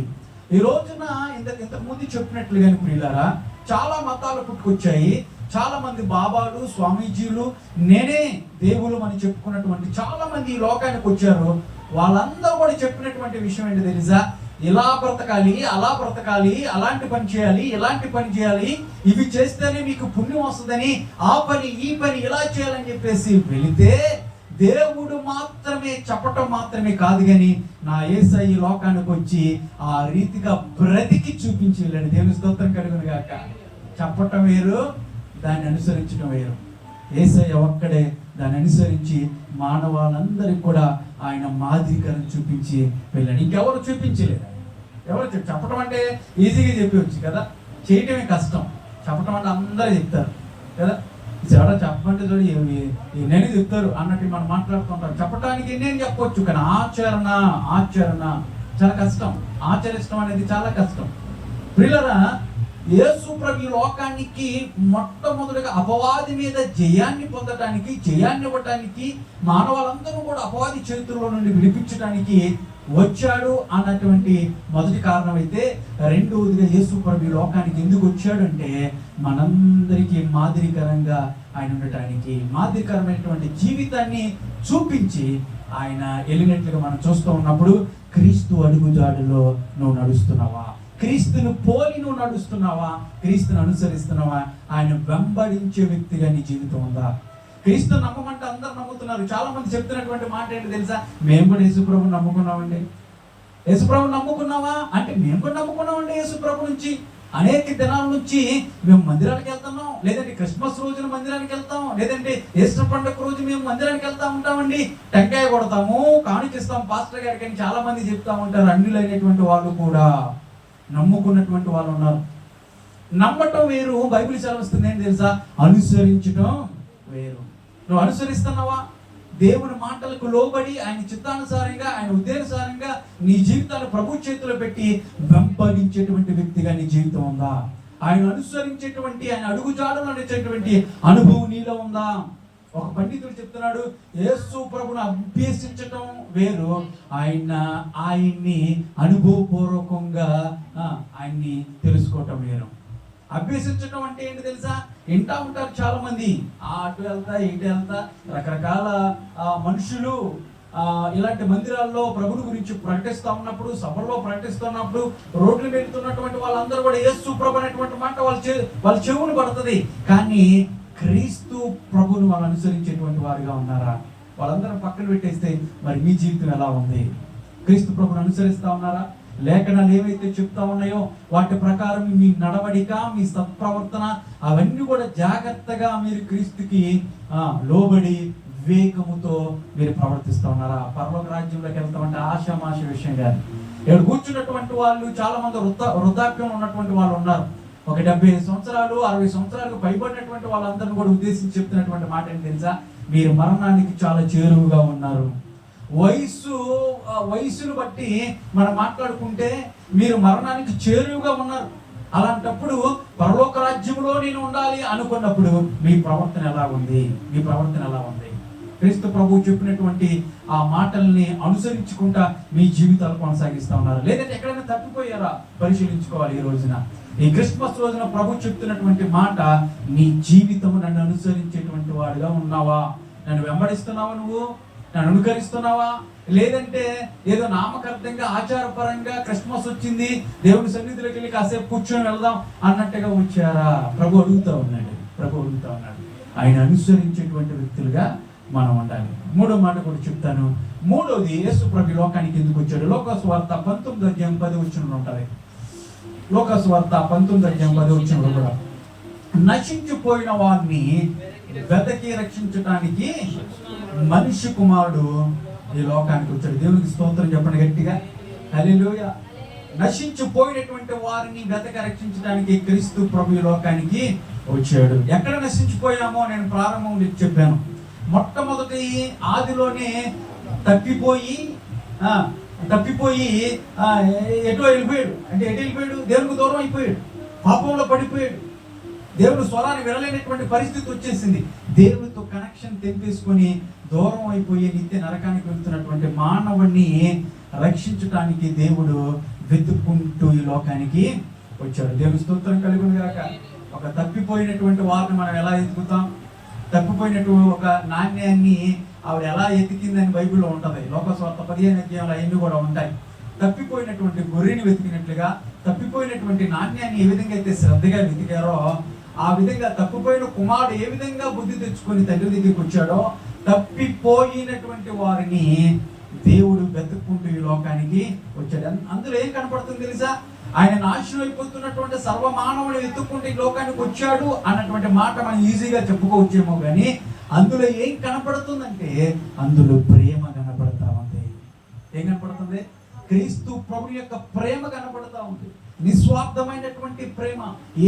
ఈ రోజున ఇంతకు ముందు చెప్పినట్లుగానే ప్రియులారా, చాలా మతాలు పుట్టుకొచ్చాయి. చాలా మంది బాబాలు, స్వామీజీలు, నేనే దేవులు అని చెప్పుకున్నటువంటి చాలా మంది ఈ లోకానికి వచ్చారు. వాళ్ళందరూ కూడా చెప్పినటువంటి విషయం ఏంటి తెలుసా? ఇలా బ్రతకాలి, అలా బ్రతకాలి, అలాంటి పని చేయాలి, ఇలాంటి పని చేయాలి, ఇవి చేస్తేనే మీకు పుణ్యం వస్తుందని, ఆ పని ఈ పని ఇలా చేయాలని చెప్పేసి వెళితే దేవుడు మాత్రమే చెప్పటం మాత్రమే కాదు, కానీ నా యేసయ్య ఈ లోకానికి వచ్చి ఆ రీతిగా బ్రతికి చూపించి వెళ్ళాడు. దేవుని స్తోత్రం కలుగును గాక. చెప్పటం వేరు, దాన్ని అనుసరించడం వేరు. యేసయ్య ఒక్కడే దాన్ని అనుసరించి మానవాళ్ళందరికీ కూడా ఆయన మాదిరికరం చూపించి వెళ్ళాడు. ఇంకెవరు చూపించలేదు. ఎవరు చెప్పటం అంటే ఈజీగా చెప్పవచ్చు కదా, చేయటమే కష్టం. చెప్పటం అంటే అందరూ చెప్తారు కదా, ఎవరో చెప్పమంటే చూడు ఎన్నైనా చెప్తారు అన్నట్టు మనం మాట్లాడుతుంటాం. చెప్పడానికి ఎన్నేం చెప్పవచ్చు, కానీ ఆచరణ చాలా కష్టం. ఆచరించడం అనేది చాలా కష్టం. ప్రియులారా, యేసు ప్రభు లోకానికి మొట్టమొదటిగా అపవాది మీద జయాన్ని పొందడానికి, జయాన్ని ఇవ్వటానికి, మానవులందరూ కూడా అపవాది చేతుల్లో నుండి విడిపించడానికి వచ్చాడు అన్నటువంటి మొదటి కారణం అయితే, రెండవదిగా యేసు ప్రభు లోకానికి ఎందుకు వచ్చాడంటే మనందరికీ మాదిరికరంగా ఆయన ఉండటానికి, మాదిరికరమైనటువంటి జీవితాన్ని చూపించి ఆయన వెళ్ళినట్లుగా మనం చూస్తూ ఉన్నప్పుడు, క్రీస్తు అడుగుజాడులో నువ్వు నడుస్తున్నావా? క్రీస్తును పోలి నువ్వు నడుస్తున్నావా? క్రీస్తును అనుసరిస్తున్నావా? ఆయన వెంబడించే వ్యక్తిగా నీ జీవితం ఉందా? క్రీస్తు నమ్మమంటే అందరు నమ్ముతున్నారు. చాలా మంది చెప్తున్నటువంటి మాట ఏంటి తెలుసా? మేము కూడా యేసుప్రభుని నమ్ముకున్నామండి. యేసుప్రభుని నమ్ముకున్నావా అంటే మేము కూడా నమ్ముకున్నామండి. యేసుప్రభు నుంచి అనేక దినాల నుంచి మేము మందిరానికి వెళ్తున్నాం, లేదంటే క్రిస్మస్ రోజున మందిరానికి వెళ్తాం, లేదంటే ఈస్టర్ పండుగ రోజు మేము మందిరానికి వెళ్తా ఉంటామండి, టెంకాయ కొడతాము, కానుకిస్తాం పాస్టర్ గారికి అని చాలా మంది చెప్తా ఉంటారు. అన్యులైనటువంటి వాళ్ళు కూడా నమ్ముకున్నటువంటి వాళ్ళు ఉన్నారు. నమ్మటం వేరు, బైబిల్ చదివిస్తుంది ఏంటి తెలుసా? అనుసరించడం వేరు. నువ్వు అనుసరిస్తున్నావా? దేవుని మాటలకు లోబడి ఆయన చిత్తానుసారంగా, ఆయన ఉద్దేశానుసారంగా నీ జీవితాన్ని ప్రభు చేతిలో పెట్టి వెంబడించేటువంటి వ్యక్తిగా నీ జీవితం ఉందా? ఆయన అనుసరించేటువంటి, ఆయన అడుగుజాడలు నడిచేటువంటి అనుభవం నీలో ఉందా? ఒక పండితుడు చెప్తున్నాడు, యేసు ప్రభును అభ్యసించటం వేరు, ఆయన్ని అనుభవపూర్వకంగా ఆయన్ని తెలుసుకోవటం వేరు. అభ్యసించటం అంటే ఏంటి తెలుసా? వింటా ఉంటారు చాలా మంది, అటు వెళ్తా ఇటు వెళ్తా రకరకాల మనుషులు ఇలాంటి మందిరాల్లో ప్రభుని గురించి ప్రకటిస్తూ ఉన్నప్పుడు, సభల్లో ప్రకటిస్తున్నప్పుడు, రోడ్లు వెళ్తున్నటువంటి వాళ్ళందరూ కూడా యేసు ప్రభు అనేటువంటి మాట వాళ్ళ చెవులు పడుతుంది. కానీ క్రీస్తు ప్రభును వాళ్ళు అనుసరించేటువంటి వారుగా ఉన్నారా? వాళ్ళందరం పక్కన పెట్టేస్తే మరి మీ జీవితం ఎలా ఉంది? క్రీస్తు ప్రభుని అనుసరిస్తా ఉన్నారా? లేఖనాలు ఏవైతే చెప్తా ఉన్నాయో వాటి ప్రకారం మీ నడవడిక, మీ సత్ప్రవర్తన అవన్నీ కూడా జాగ్రత్తగా మీరు క్రీస్తుకి లోబడి వివేకముతో మీరు ప్రవర్తిస్తూ ఉన్నారా? పరలోక రాజ్యంలోకి వెళ్తామంటే ఆశామాష విషయం కాదు. ఇక్కడ కూర్చున్నటువంటి వాళ్ళు చాలా మంది వృద్ధాప్యంలో ఉన్నటువంటి వాళ్ళు ఉన్నారు. ఒక 70 సంవత్సరాలు 60 సంవత్సరాలకు పైబడినటువంటి వాళ్ళందరినీ కూడా ఉద్దేశించి చెప్తున్నటువంటి మాట ఏంటి తెలుసా? మీరు మరణానికి చాలా చేరువుగా ఉన్నారు. వయసును బట్టి మనం మాట్లాడుకుంటే మీరు మరణానికి చేరువుగా ఉన్నారు. అలాంటప్పుడు పరలోక రాజ్యంలో నేను ఉండాలి అనుకున్నప్పుడు మీ ప్రవర్తన ఎలా ఉంది? క్రీస్తు ప్రభువు చెప్పినటువంటి ఆ మాటల్ని అనుసరించుకుంటా మీ జీవితాలు కొనసాగిస్తా ఉన్నారు, లేదంటే ఎక్కడైనా తప్పిపోయారా పరిశీలించుకోవాలి. ఈ రోజున, ఈ క్రిస్మస్ రోజున ప్రభు చెప్తున్నటువంటి మాట, నీ జీవితం నన్ను అనుసరించేటువంటి వాడుగా ఉన్నావా? నన్ను వెంబడిస్తున్నావా? నువ్వు నన్ను అనుకరిస్తున్నావా? లేదంటే ఏదో నామకార్థంగా ఆచారపరంగా క్రిస్మస్ వచ్చింది, దేవుని సన్నిధిలోకి వెళ్ళి కాసేపు కూర్చొని వెళ్దాం అన్నట్టుగా వచ్చారా? ప్రభు అడుగుతా ఉన్నాడు. ఆయన అనుసరించేటువంటి వ్యక్తులుగా మనం ఉండాలి. మూడో మాట కూడా చెప్తాను. మూడోది, యేసు ప్రభు లోకానికి ఎందుకు వచ్చాడు? లోకసువార్త 19:10 ఉంటుంది. లోకసువార్త 19:10 కూడా, నశించిపోయిన వారిని వెతకి రక్షించడానికి మనిషి కుమారుడు ఈ లోకానికి వచ్చాడు. దేవునికి స్తోత్రం చెప్పండి గట్టిగా, హల్లెలూయా. నశించిపోయినటువంటి వారిని వెతక రక్షించడానికి క్రీస్తు ప్రభు ఈ లోకానికి వచ్చాడు. ఎక్కడ నశించిపోయామో నేను ప్రారంభంలో చెప్పాను. మొట్టమొదటి ఆదిలోనే తప్పిపోయి ఎటో వెళ్ళిపోయాడు. అంటే ఎటు వెళ్ళిపోయాడు? దేవునికి దూరం అయిపోయాడు, పాపంలో పడిపోయాడు, దేవుడు స్వరాన్ని వినలేనటువంటి పరిస్థితి వచ్చేసింది. దేవుడితో కనెక్షన్ తెంపేసుకొని దూరం అయిపోయి నిత్య నరకానికి వెళ్తున్నటువంటి మానవుణ్ణి రక్షించడానికి దేవుడు వెతుక్కుంటూ ఈ లోకానికి వచ్చాడు. దేవుని స్తోత్రం కలుగును గాక. ఒక తప్పిపోయినటువంటి వారిని మనం ఎలా ఎదుగుతాం? తప్పిపోయినటువంటి ఒక నాణ్యాన్ని ఆవిడ ఎలా ఎతికిందని బైబిల్లో ఉంటుంది. లోకసువార్త 15 అవన్నీ కూడా ఉంటాయి. తప్పిపోయినటువంటి గొర్రెని వెతికినట్లుగా తప్పిపోయినటువంటి నాణ్యాన్ని ఏ విధంగా అయితే శ్రద్ధగా వెతికారో, ఆ విధంగా తప్పిపోయిన కుమారుడు ఏ విధంగా బుద్ధి తెచ్చుకొని తండ్రి దగ్గరికి వచ్చాడో, తప్పిపోయినటువంటి వారిని దేవుడు వెతుక్కుంటూ ఈ లోకానికి వచ్చాడు. అందులో ఏం కనపడుతుంది తెలుసా? ఆయన నాశనం అయిపోతున్నటువంటి సర్వమానవుని వెతుక్కుంటూ ఈ లోకానికి వచ్చాడు అన్నటువంటి మాట మనం ఈజీగా చెప్పుకోవచ్చేమో, కానీ అందులో ఏం కనపడుతుందంటే అందులో ప్రేమ కనపడతా ఉంది. ఏం కనపడుతుంది? క్రీస్తు ప్రభు యొక్క ప్రేమ కనపడతా ఉంది. నిస్వార్థమైనటువంటి ప్రేమ.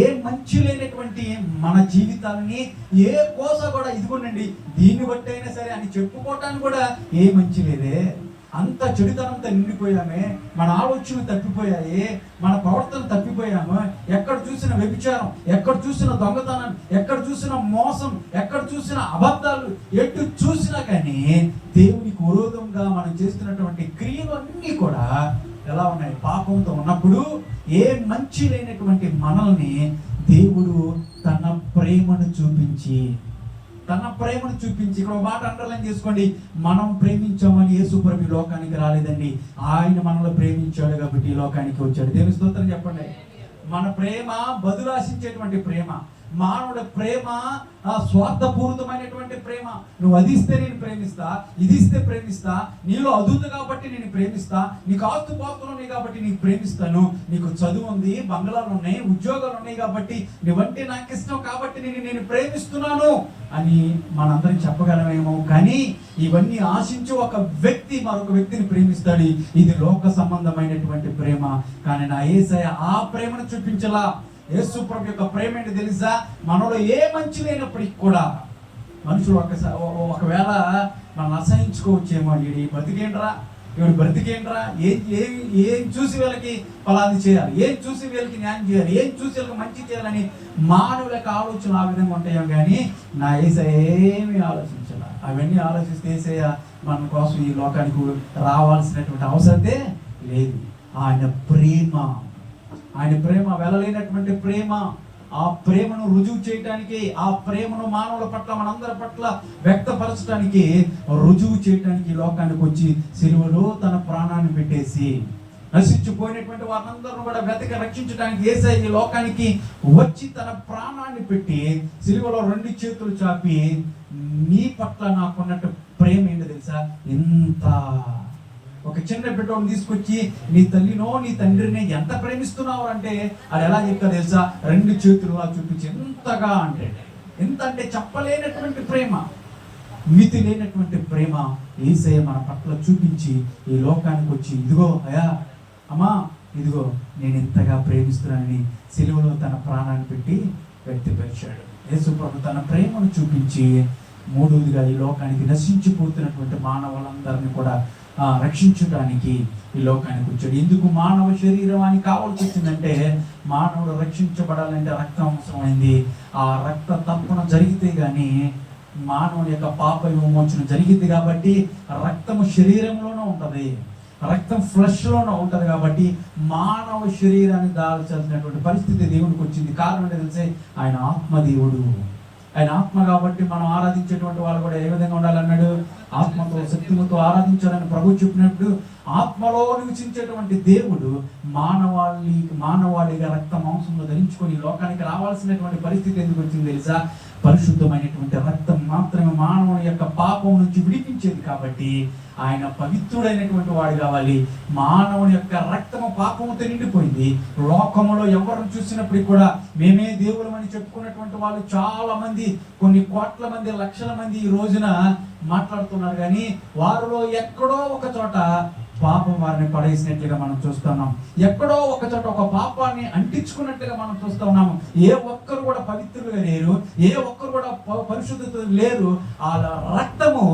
ఏ మంచి లేనటువంటి మన జీవితాలని ఏ కోస కూడా ఇదిగోనండి దీన్ని బట్టి అయినా సరే అని చెప్పుకోవటానికి కూడా ఏ మంచి లేదే. అంత చెడుతనంతో నిండిపోయామే, మన ఆలోచనలు తప్పిపోయాయి, మన ప్రవర్తన తప్పిపోయాము. ఎక్కడ చూసిన వ్యభిచారం, ఎక్కడ చూసిన దొంగతనం, ఎక్కడ చూసిన మోసం, ఎక్కడ చూసిన అబద్ధాలు, ఎటు చూసినా కానీ దేవునికి విరోధంగా మనం చేస్తున్నటువంటి క్రియలు అన్నీ కూడా ఎలా ఉన్నాయి? పాపంతో ఉన్నప్పుడు ఏ మంచి లేనటువంటి మనల్ని దేవుడు తన ప్రేమను చూపించి ఇక్కడ మాట అండర్లైన్ చేసుకోండి. మనం ప్రేమించామని యేసు ప్రభు లోకానికి రాలేదండి, ఆయన మనల్ని ప్రేమించాడు కాబట్టి ఈ లోకానికి వచ్చాడు. దేవుని స్తోత్రం చెప్పండి. మన ప్రేమ బదులాశించేటువంటి ప్రేమ. మానవుడి ప్రేమ స్వార్థపూరితమైనటువంటి ప్రేమ. నువ్వు అది ఇస్తే నేను ప్రేమిస్తా, ఇది ఇస్తే ప్రేమిస్తా, నీలో అది ఉంది కాబట్టి నేను ప్రేమిస్తా, నీకు ఆస్తుపాస్తులు ఉన్నాయి కాబట్టి నీకు ప్రేమిస్తాను, నీకు చదువు ఉంది, బంగ్లాలు ఉన్నాయి, ఉద్యోగాలు ఉన్నాయి కాబట్టి నువ్వంటే నాకు ఇష్టం కాబట్టి నేను ప్రేమిస్తున్నాను అని మనందరం చెప్పగలమేమో. కానీ ఇవన్నీ ఆశించి ఒక వ్యక్తి మరొక వ్యక్తిని ప్రేమిస్తాడు. ఇది లోక సంబంధమైనటువంటి ప్రేమ. కానీ నా యేసయ్య ఆ ప్రేమను చూపించలా. యేసు ప్రభు యొక్క ప్రేమ ఏంటి తెలుసా? మనలో ఏ మంచి లేనప్పటికీ కూడా మనుషులు ఒకవేళ మనం అసహించుకోవచ్చేమో, వీడి బ్రతికేంట్రా, ఏం చూసి వీళ్ళకి ఫలాది చేయాలి, ఏం చూసి వీళ్ళకి న్యాయం చేయాలి, ఏం చూసి వీళ్ళకి మంచి చేయాలని మానవులకు ఆలోచన ఆ విధంగా ఉంటాయేమో. కానీ నా యేసయ్య ఏమీ ఆలోచించాల. అవన్నీ ఆలోచిస్తే యేసయ్య మన కోసం ఈ లోకానికి రావాల్సినటువంటి అవసరతే లేదు. ఆయన ప్రేమ వెళ్ళలేనటువంటి ప్రేమ. ఆ ప్రేమను రుజువు చేయటానికి, ఆ ప్రేమను మానవుల పట్ల మనందరి పట్ల వ్యక్తపరచడానికి, రుజువు చేయటానికి ఈ లోకానికి వచ్చి సిలువలో తన ప్రాణాన్ని పెట్టేసి నశించిపోయినటువంటి వారందరూ కూడా వెతక రక్షించడానికి యేసయ్య ఈ లోకానికి వచ్చి తన ప్రాణాన్ని పెట్టి సిలువలో 2 చేతులు చాపి, నీ పట్ల నాకున్నట్టు ప్రేమ ఏంటో తెలుసా? ఎంత ఒక చిన్న బిడ్డను తీసుకొచ్చి నీ తల్లినో నీ తండ్రిని ఎంత ప్రేమిస్తున్నావు అంటే అది ఎలా చెప్తా తెలుసా? 2 చేతులు చూపించి ఎంతగా అంటే చెప్పలేనటువంటి ప్రేమ, మితి లేనటువంటి ప్రేమ యేసయ్య మన పట్ల చూపించి ఈ లోకానికి వచ్చి, ఇదిగో అయ్యా అమ్మా, ఇదిగో నేను ఎంతగా ప్రేమిస్తున్నానని సిలువలో తన ప్రాణాన్ని పెట్టి వ్యక్తపరిచాడు. యేసు ప్రభు తన ప్రేమను చూపించి మూడవదిగా ఈ లోకానికి నశించిపోతున్నటువంటి మానవులందరినీ కూడా రక్షించడానికి ఈ లోకానికి వచ్చాడు. ఎందుకు మానవ శరీరం అని కావాల్సి వచ్చిందంటే, మానవుడు రక్షించబడాలంటే రక్తం అవసరమైంది. ఆ రక్త తర్పణ జరిగితే గాని మానవుని యొక్క పాప విమోచన జరిగింది. కాబట్టి రక్తము శరీరంలోనే ఉంటది, రక్తం ఫ్లెష్ లోనే ఉంటది. కాబట్టి మానవ శరీరాన్ని దాల్చాల్సినటువంటి పరిస్థితి దేవునికి వచ్చింది. కారణం ఏంటో తెలిసే, ఆయన ఆత్మదేవుడు. ఆయన ఆత్మ కాబట్టి మనం ఆరాధించేటువంటి వాళ్ళు కూడా ఏ విధంగా ఉండాలన్నాడు? ఆత్మతో శక్తితో ఆరాధించాలని ప్రభు చెప్పినప్పుడు, ఆత్మలో నివసించేటువంటి దేవుడు మానవాళిగా రక్త మాంసంలో ధరించుకొని లోకానికి రావాల్సినటువంటి పరిస్థితి ఎందుకు వచ్చింది తెలుసా? పరిశుద్ధమైనటువంటి రక్తం మాత్రమే మానవుని యొక్క పాపం నుంచి విడిపించేది. కాబట్టి ఆయన పవిత్రుడైనటువంటి వాడు కావాలి. మానవుని యొక్క రక్తము పాపముతో నిండిపోయింది. లోకములో ఎవరిని చూసినప్పటికీ కూడా మేమే దేవులమని చెప్పుకున్నటువంటి వాళ్ళు చాలా మంది, కొన్ని కోట్ల మంది, లక్షల మంది ఈ రోజున మాట్లాడుతున్నారు. కానీ వారిలో ఎక్కడో ఒక చోట పాపం వారిని పడేసినట్లుగా మనం చూస్తున్నాం. ఎక్కడో ఒక చోట ఒక పాపాన్ని అంటించుకున్నట్టుగా మనం చూస్తా ఉన్నాము. ఏ ఒక్కరు కూడా పవిత్రులుగా లేరు, ఏ ఒక్కరు కూడా పరిశుద్ధత లేరు. ఆ రక్తము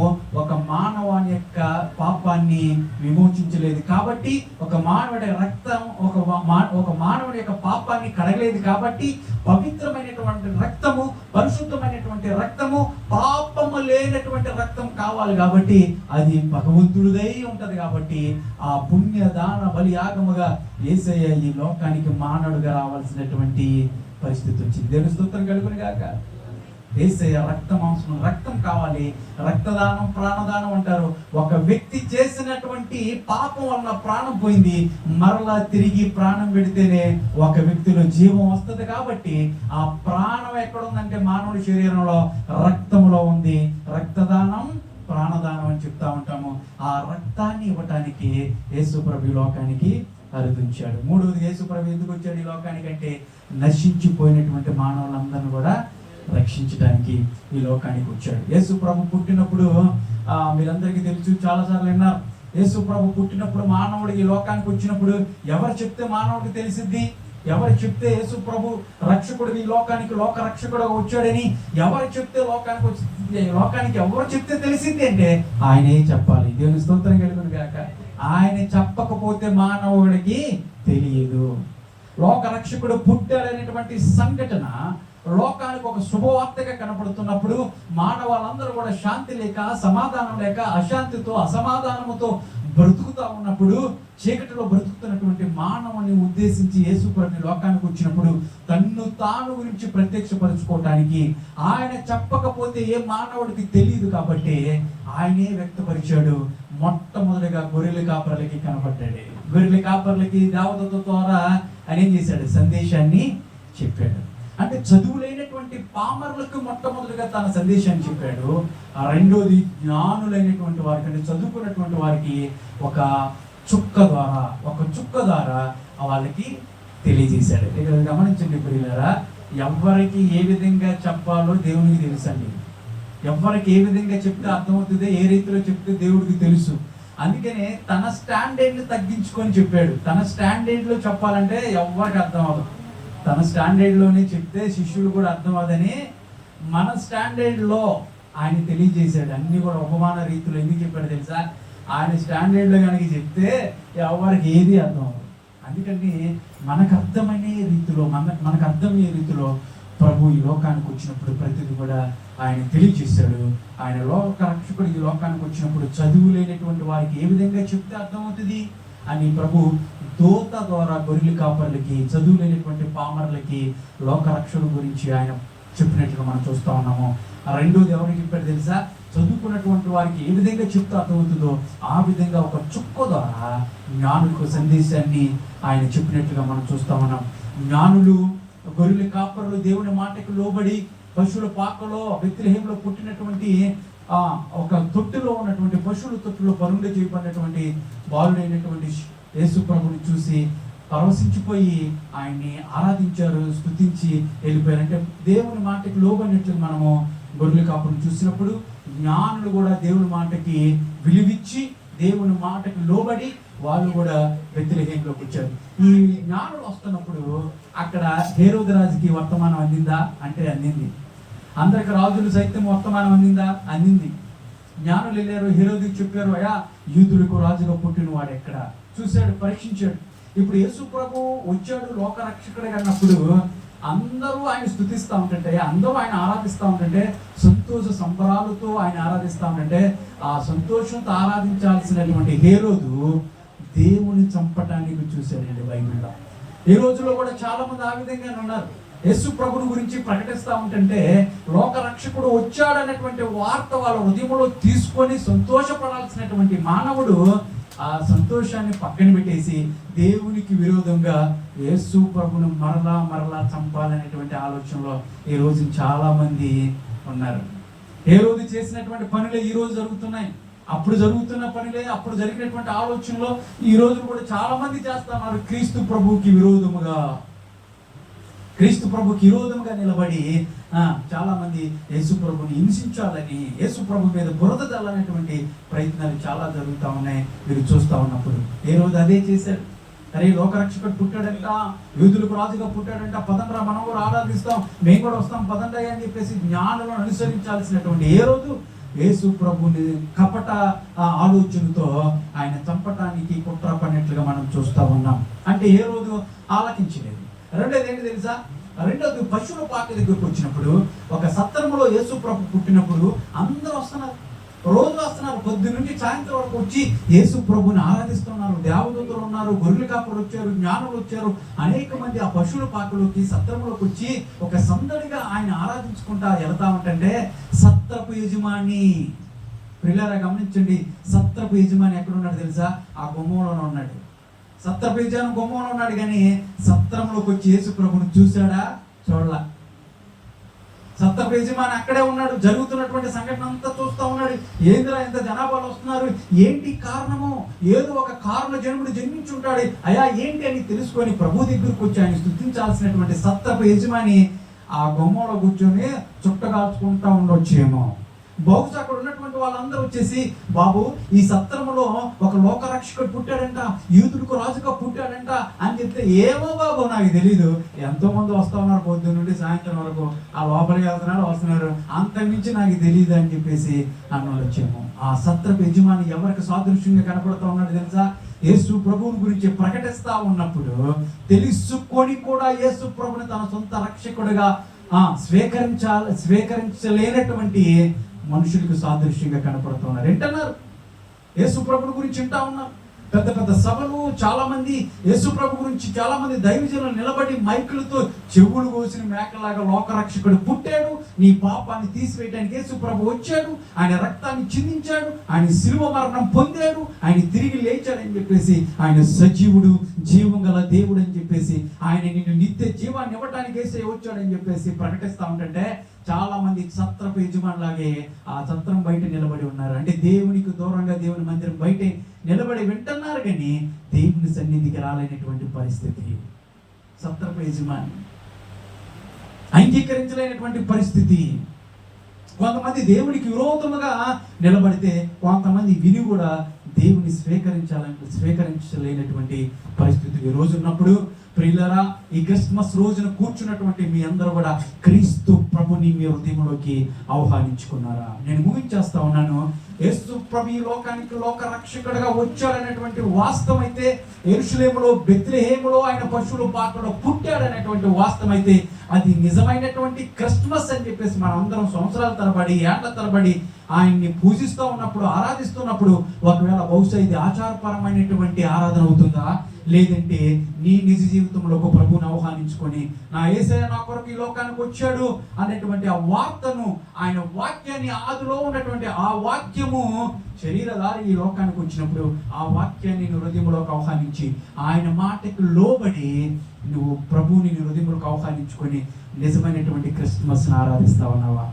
ఒక మానవాని యొక్క పాపాన్ని విమోచించలేదు. కాబట్టి ఒక మానవుడి రక్తం ఒక మానవుడి యొక్క పాపాన్ని కడగలేదు. కాబట్టి పవిత్రమైనటువంటి రక్తము, పరిశుద్ధమైనటువంటి రక్తము, పాపము లేనటువంటి రక్తం కావాలి. కాబట్టి అది భగవంతుడిదై ఉంటది. కాబట్టి ఆ పుణ్య దాన బలి యాగముగా యేసయ్య ఈ లోకానికి మానవుడిగా రావాల్సినటువంటి పరిస్థితి వచ్చింది. దేవుని స్తోత్రం కలుగును గాక. యేసయ్య రక్తం కావాలి. రక్తదానం ప్రాణదానం అంటారు. ఒక వ్యక్తి చేసినటువంటి పాపం వల్ల ప్రాణం పోయింది, మరలా తిరిగి ప్రాణం పెడితేనే ఒక వ్యక్తిలో జీవం వస్తుంది. కాబట్టి ఆ ప్రాణం ఎక్కడ ఉందంటే మానవుడి శరీరంలో రక్తంలో ఉంది. రక్తదానం ప్రాణదానం అని చెప్తా ఉంటాము. ఆ రక్తాన్ని ఇవ్వటానికి యేసుప్రభు లోకానికి అరుదించాడు. మూడవది, యేసుప్రభు ఎందుకు వచ్చాడు ఈ లోకానికి అంటే, నశించిపోయినటువంటి మానవులందరినీ కూడా రక్షించడానికి ఈ లోకానికి వచ్చాడు. యేసుప్రభు పుట్టినప్పుడు మీరందరికీ తెలుసు, చాలాసార్లు విన్నారు. యేసుప్రభు పుట్టినప్పుడు మానవుడికి ఈ లోకానికి వచ్చినప్పుడు ఎవరు చెప్తే మానవుడికి తెలిసిద్ది? ఎవరు చెప్తే యేసు ప్రభు రక్షకుడు ఈ లోకానికి లోక రక్షకుడుగా వచ్చాడని ఎవరు చెప్తే లోకానికి ఎవరు చెప్తే తెలిసింది అంటే ఆయనే చెప్పాలి. దేవుని స్తోత్రం కలుగును గాక. ఆయన చెప్పకపోతే మానవుడికి తెలియదు. లోక రక్షకుడు పుట్టాడనేటువంటి సంఘటన లోకానికి ఒక శుభవార్తగా కనపడుతున్నప్పుడు మానవాళ్ళందరూ కూడా శాంతి లేక, సమాధానం లేక, అశాంతితో, అసమాధానముతో బ్రతుకుతా ఉన్నప్పుడు, చీకటిలో బ్రతుకుతున్నటువంటి మానవుని ఉద్దేశించి యేసుప్రభు లోకానికి వచ్చినప్పుడు తన్ను తాను గురించి ప్రత్యక్షపరచుకోవటానికి, ఆయన చెప్పకపోతే ఏ మానవుడికి తెలియదు కాబట్టి ఆయనే వ్యక్తపరిచాడు. మొట్టమొదటిగా గొర్రెల కాపర్లకి కనపడ్డాడు. గొర్రెల కాపర్లకి దేవదూత ద్వారా ఆయన ఏం చేశాడు? సందేశాన్ని చెప్పాడు. అంటే చదువులైనటువంటి పామరులకు మొట్టమొదటిగా తన సందేశాన్ని చెప్పాడు. రెండోది జ్ఞానులైనటువంటి వారికి, అంటే చదువుకున్నటువంటి వారికి ఒక చుక్క ద్వారా వాళ్ళకి తెలియజేశాడు. ఇక్కడ గమనించండి ప్రియులారా, ఎవరికి ఏ విధంగా చెప్పాలో దేవునికి తెలుసండి. ఎవరికి ఏ విధంగా చెప్తే అర్థమవుతుందో, ఏ రీతిలో చెప్తే దేవుడికి తెలుసు. అందుకనే తన స్టాండర్డ్ని తగ్గించుకొని చెప్పాడు. తన స్టాండర్డ్లో చెప్పాలంటే ఎవరికి అర్థం అవ్వదు. తన స్టాండర్డ్లోనే చెప్తే శిష్యులు కూడా అర్థం అవ్వదని మన స్టాండర్డ్లో ఆయన తెలియజేశాడు. అన్ని కూడా ఉపమాన రీతిలో ఎందుకు చెప్పాడు తెలుసా? ఆయన స్టాండర్డ్లో కనుక చెప్తే ఎవరికి ఏది అర్థం అవ్వదు. అందుకని మనకు అర్థమయ్యే రీతిలో ప్రభు ఈ లోకానికి వచ్చినప్పుడు ప్రతిదీ కూడా ఆయన తెలియజేశాడు. ఆయన లోక రక్షకుడు ఈ లోకానికి వచ్చినప్పుడు చదువు లేనటువంటి వారికి ఏ విధంగా చెప్తే అర్థమవుతుంది అని ప్రభు దూత ద్వారా గొర్రెల కాపర్లకి, చదువు లేనటువంటి పామర్లకి లోక రక్షణ గురించి ఆయన చెప్పినట్టుగా మనం చూస్తూ ఉన్నాము. రెండోది ఎవరికి చెప్పాడు తెలుసా? చదువుకున్నటువంటి వారికి ఏ విధంగా చెప్తే అర్థమవుతుందో ఆ విధంగా ఒక చుక్క ద్వారా జ్ఞానులకు సందేశాన్ని ఆయన చెప్పినట్టుగా మనం చూస్తూ ఉన్నాం. జ్ఞానులు, గొర్రెల కాపరులు దేవుని మాటకు లోబడి పశువుల పాకలో బెత్లెహేములో పుట్టినటువంటి ఒక తొట్టులో ఉన్నటువంటి పశువుల తొట్టులో పరుండ చేయబడినటువంటి బాలుడైనటువంటి యేసు ప్రభుని చూసి పరవశించిపోయి ఆయన్ని ఆరాధించారు, స్తుతించి వెళ్ళిపోయారు. అంటే దేవుని మాటకి లోబడినట్లు మనము గొర్రెల కాపుని చూసినప్పుడు జ్ఞానులు కూడా దేవుని మాటకి విలువిచ్చి దేవుని మాటకి లోబడి వాళ్ళు కూడా బెత్లెహేములోకి వచ్చారు. ఈ జ్ఞానులు వస్తున్నప్పుడు అక్కడ హేరోదు రాజుకి వర్తమానం అందిందా అంటే అందింది. అందరికి రాజులు సైతం వర్తమానం అందిందా? అందింది. జ్ఞానులు వెళ్ళారు, హేరోదుకు చెప్పారు, అయ్యా యూదులకు రాజుగా పుట్టిన వాడు ఎక్కడ? చూశాడు, పరీక్షించాడు. ఇప్పుడు యేసు ప్రభు వచ్చాడు లోక రక్షకుడిగా అన్నప్పుడు అందరూ ఆయన స్తుతిస్తూ ఉంటుంటే, అందరూ ఆయన ఆరాధిస్తూ ఉంటుంటే, సంతోష సంబరాలతో ఆయన ఆరాధిస్తూ ఉంటుంటే, ఆ సంతోషంతో ఆరాధించాల్సినటువంటి హేరోదు దేవుని చంపటానికి చూశాడండి బైబిల్లో. ఈ రోజుల్లో కూడా చాలా మంది ఆ విధంగానే ఉన్నారు. యేసు ప్రభుని గురించి ప్రకటిస్తూ ఉంటుంటే, లోక రక్షకుడు వచ్చాడనేటువంటి వార్త వాళ్ళ హృదయంలో తీసుకొని సంతోషపడాల్సినటువంటి మానవుడు ఆ సంతోషాన్ని పక్కన పెట్టేసి దేవునికి విరోధంగా యేసు ప్రభును మరలా మరలా చంపాలనేటువంటి ఆలోచనలో ఈ రోజు చాలా మంది ఉన్నారు. ఏ రోజు చేసినటువంటి పనులే ఈ రోజు జరుగుతున్నాయి. అప్పుడు జరుగుతున్న పనులే, అప్పుడు జరిగినటువంటి ఆలోచనలో ఈ రోజు కూడా చాలా మంది చేస్తున్నారు. క్రీస్తు ప్రభుకి విరోధముగా నిలబడి చాలా మంది యేసు ప్రభుని హింసించాలని, యేసు ప్రభు మీద బురద చల్లనేటువంటి ప్రయత్నాలు చాలా జరుగుతూ ఉన్నాయి. మీరు చూస్తూ ఉన్నప్పుడు ఏ రోజు అదే చేశారు. అరే లోకరక్షకుడు పుట్టాడంట, యూదులకు రాజుగా పుట్టాడంట, పదండ్రా మనం కూడా ఆరాధిస్తాం, మేము కూడా వస్తాం పదండ్రా అని చెప్పేసి జ్ఞానులను అనుసరించాల్సినటువంటి ఏ రోజు యేసు ప్రభుని కపట ఆలోచనతో ఆయన చంపటానికి కుట్ర పడినట్లుగా మనం చూస్తూ ఉన్నాం. అంటే ఏ రోజు ఆలకించలేదు. రెండోది ఏంటి తెలుసా? రెండోది పశువుల పాక దగ్గరకు వచ్చినప్పుడు, ఒక సత్రములో యేసు ప్రభు పుట్టినప్పుడు అందరూ వస్తున్నారు, రోజు వస్తున్నారు. పొద్దు నుంచి సాయంత్రం వరకు వచ్చి యేసు ప్రభుని ఆరాధిస్తున్నారు. దేవదూతలు ఉన్నారు, గొర్రెల కాపులు వచ్చారు, జ్ఞానులు వచ్చారు. అనేక మంది ఆ పశువుల పాకలోకి, సత్రంలోకి వచ్చి ఒక సందడిగా ఆయన ఆరాధించుకుంటా వెళ్తా ఉంటే, సత్రపు యజమాని, పిల్లరా గమనించండి, సత్రపు యజమాని ఎక్కడ ఉన్నాడు తెలుసా? ఆ గుమ్మంలోనే ఉన్నాడు. సత్రపు యజమాని గుమ్మంలో ఉన్నాడు, కానీ సత్రంలోకి వచ్చి యేసు ప్రభుని చూశాడా? చూడలా. సత్రపు యజమాని అక్కడే ఉన్నాడు, జరుగుతున్నటువంటి సంఘటన అంతా చూస్తూ ఉన్నాడు. ఏందిరా ఇంత జనాభాలు వస్తున్నారు, ఏంటి కారణము? ఏదో ఒక కారణ జన్ముడు జన్మించుంటాడు, అయా ఏంటి అని తెలుసుకొని ప్రభు దగ్గరకు వచ్చి ఆయన స్తుతించాల్సినటువంటి సత్రపు యజమాని ఆ గుమ్మంలో కూర్చొని చుట్టగాల్చుకుంటా ఉండొచ్చేమో. బహుశా అక్కడ ఉన్నటువంటి వాళ్ళందరూ వచ్చేసి, బాబు ఈ సత్రములో ఒక లోకరక్షకుడు పుట్టాడంట, యూదులకు రాజుగా పుట్టాడంట అని చెప్తే, ఏమో బాబు నాకు తెలీదు, ఎంతో మంది వస్తూ ఉన్నారు పొద్దున్న నుండి సాయంత్రం వరకు, ఆ లోపలికి వస్తున్నారు, అంతకుమించి నాకు తెలియదు అని చెప్పేసి అన్నోళ్ళు వచ్చేమో. ఆ సత్రపు యజమాని ఎవరికి సాదృశ్యంగా కనపడుతూ ఉన్నాడు తెలుసా? యేసు ప్రభువుని గురించి ప్రకటిస్తా ఉన్నప్పుడు తెలుసుకొని కూడా యేసు ప్రభుని తన సొంత రక్షకుడిగా స్వీకరించలేనటువంటి మనుషులకు సాదృశ్యంగా కనపడుతున్నారు. ఏంటన్నారు? యేసు ప్రభుని గురించి వింటా ఉన్నారు. పెద్ద పెద్ద సభలు, చాలా మంది యేసు ప్రభు గురించి చాలా మంది దైవజనులు నిలబడి మైకులతో చెవులు కోసిన మేకలాగా లోకరక్షకుడు పుట్టాడు, నీ పాపాన్ని తీసివేయడానికి యేసు ప్రభు వచ్చాడు, ఆయన రక్తాన్ని చిందించాడు, ఆయన శిలువ మరణం పొందాడు, ఆయన తిరిగి లేచాడని చెప్పేసి, ఆయన సజీవుడు, జీవం గల దేవుడు అని చెప్పేసి, ఆయన నిన్ను నిత్య జీవాన్ని ఇవ్వడానికి యేసయ్య వచ్చాడని చెప్పేసి ప్రకటిస్తూ ఉంటుంటే, చాలా మంది సత్రపు యజమానులాగే ఆ సత్రం బయట నిలబడి ఉన్నారు. అంటే దేవునికి దూరంగా దేవుని మందిరం బయట నిలబడి వింటున్నారు, కానీ దేవుని సన్నిధికి రాలేనటువంటి పరిస్థితి. సత్రపు యజమాని అంగీకరించలేనటువంటి పరిస్థితి. కొంతమంది దేవునికి విరోధముగా నిలబడితే, కొంతమంది విని కూడా దేవుని స్వీకరించలేనటువంటి పరిస్థితి ఈ రోజు ఉన్నప్పుడు, ప్రియులారా, ఈ క్రిస్మస్ రోజున కూర్చున్నటువంటి మీ అందరూ కూడా క్రీస్తు ప్రభుని మీ హృదయంలోకి ఆహ్వానించుకున్నారా? నేను ముగించేస్తా ఉన్నాను. యేసు ప్రభు ఈ లోకానికి లోక రక్షకుడిగా వచ్చాడనేటువంటి వాస్తవం అయితే, యెరూషలేములో బెత్లెహేములో ఆయన పశువుల పాకలో పుట్టాడనేటువంటి వాస్తవం అయితే, అది నిజమైనటువంటి క్రిస్మస్ అని చెప్పేసి మనం అందరం సంవత్సరాల తరబడి, ఏళ్ల తరబడి ఆయన్ని పూజిస్తూ ఉన్నప్పుడు, ఆరాధిస్తున్నప్పుడు, ఒకవేళ బహుశా ఇది ఆచారపరమైనటువంటి ఆరాధన అవుతుందా? లేదంటే నీ నిజ జీవితంలో ఒక ప్రభువుని ఆహ్వానించుకొని, నా యేసయ్య నా కొరకు ఈ లోకానికి వచ్చాడు అనేటువంటి ఆ వార్తను, ఆయన వాక్యాన్ని, ఆదిలో ఉన్నటువంటి ఆ వాక్యము శరీరధారి ఈ లోకానికి వచ్చినప్పుడు ఆ వాక్యాన్ని నీ హృదయంలోకి ఆహ్వానించి, ఆయన మాటకు లోబడి నువ్వు ప్రభువుని నీ హృదయంలోకి ఆహ్వానించుకొని నిజమైనటువంటి క్రిస్మస్ని ఆరాధిస్తా ఉన్నావా?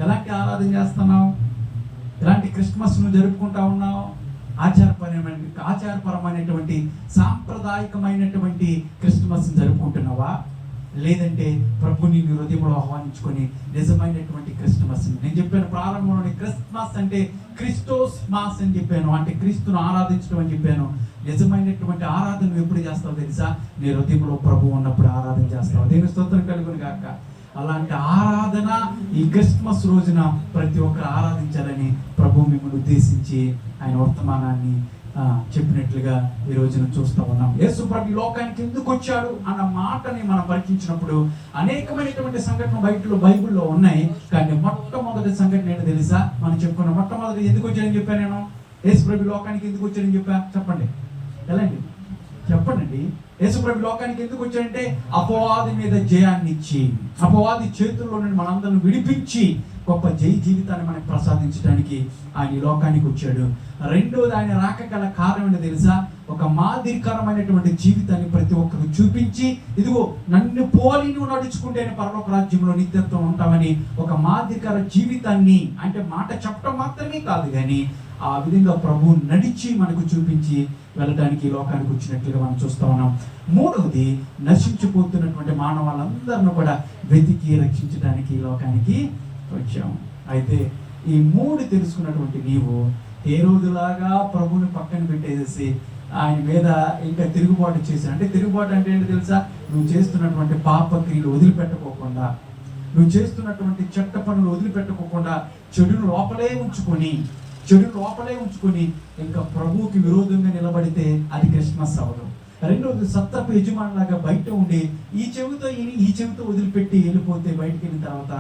ఎలాంటి ఆరాధన చేస్తున్నావు? ఎలాంటి క్రిస్మస్ నువ్వు జరుపుకుంటా ఉన్నావు? ఆచారపరమైనటువంటి సాంప్రదాయకమైనటువంటి క్రిస్మస్ జరుపుకుంటున్నావా? లేదంటే ప్రభుని నీ హృదయంలో ఆహ్వానించుకొని నిజమైనటువంటి క్రిస్మస్? నేను చెప్పాను ప్రారంభంలోని, క్రిస్మస్ అంటే క్రిస్టోస్ మాస్ అని చెప్పాను, అంటే క్రీస్తును ఆరాధించడం అని చెప్పాను. నిజమైనటువంటి ఆరాధన ఎప్పుడు చేస్తావు తెలుసా? నీ హృదయంలో ప్రభు ఉన్నప్పుడు ఆరాధన చేస్తావు. దేవుని స్తోత్రం కలుగును గాక. అలాంటి ఆరాధన ఈ క్రిస్మస్ రోజున ప్రతి ఒక్కరు ఆరాధించాలని ప్రభు మిమ్మల్ని ఉద్దేశించి ఆయన వర్తమానాన్ని చెప్పినట్లుగా ఈ రోజున చూస్తూ ఉన్నాం. యేసు ప్రభు లోకానికి ఎందుకు వచ్చాడు అన్న మాటని మనం పరిచయించినప్పుడు అనేకమైనటువంటి సంఘటనలు బైబిల్లో ఉన్నాయి. కానీ మొట్టమొదటి సంఘటన ఏంటో తెలుసా? మనం చెప్పుకున్నాం. మొట్టమొదటి ఎందుకు వచ్చాడని చెప్పాను నేను. యేసు ప్రభు లోకానికి ఎందుకు వచ్చాడని చెప్పా? చెప్పండి, ఎలాంటి చెప్పండి. యేసు ప్రభు లోకానికి ఎందుకు వచ్చాడంటే అపవాది మీద జయాన్ని ఇచ్చి, అపవాది చేతుల్లో నుండి మనందరిని విడిపించి గొప్ప జై జీవితాన్ని మనకు ప్రసాదించడానికి ఆయన ఈ లోకానికి వచ్చాడు. రెండోది, ఆయన రాక గల కారణం ఏంటో తెలుసా? ఒక మాదిరికరమైనటువంటి జీవితాన్ని ప్రతి ఒక్కరు చూపించి, ఇదిగో నన్ను పోలి నువ్వు నడుచుకుంటేనే పరలోక రాజ్యంలో నిత్యత్వం ఉంటామని ఒక మాదిరికర జీవితాన్ని, అంటే మాట చెప్పడం మాత్రమే కాదు కానీ ఆ విధంగా ప్రభు నడిచి మనకు చూపించి వెళ్ళడానికి ఈ లోకానికి వచ్చినట్లుగా మనం చూస్తా ఉన్నాం. మూడవది, నశించిపోతున్నటువంటి మానవాళ్ళందరినీ కూడా వెతికి రక్షించడానికి ఈ లోకానికి వచ్చాము. అయితే ఈ మూడు తెలుసుకున్నటువంటి నీవు ఏ రోజులాగా ప్రభుని పక్కన పెట్టేసి ఆయన మీద ఇంకా తిరుగుబాటు చేశాను. అంటే తిరుగుబాటు అంటే ఏంటి తెలుసా? నువ్వు చేస్తున్నటువంటి పాప క్రియలు వదిలిపెట్టుకోకుండా, నువ్వు చేస్తున్నటువంటి చెడ్డ పనులు వదిలిపెట్టుకోకుండా చెడును లోపలే ఉంచుకొని ఇంకా ప్రభువుకి విరోధంగా నిలబడితే అది క్రిస్మస్ అవ్వదు. రెండోది, సత్తపు యజమానిలాగా బయట ఉండి ఈ చెవితో వదిలిపెట్టి వెళ్ళిపోతే బయటికి వెళ్ళిన తర్వాత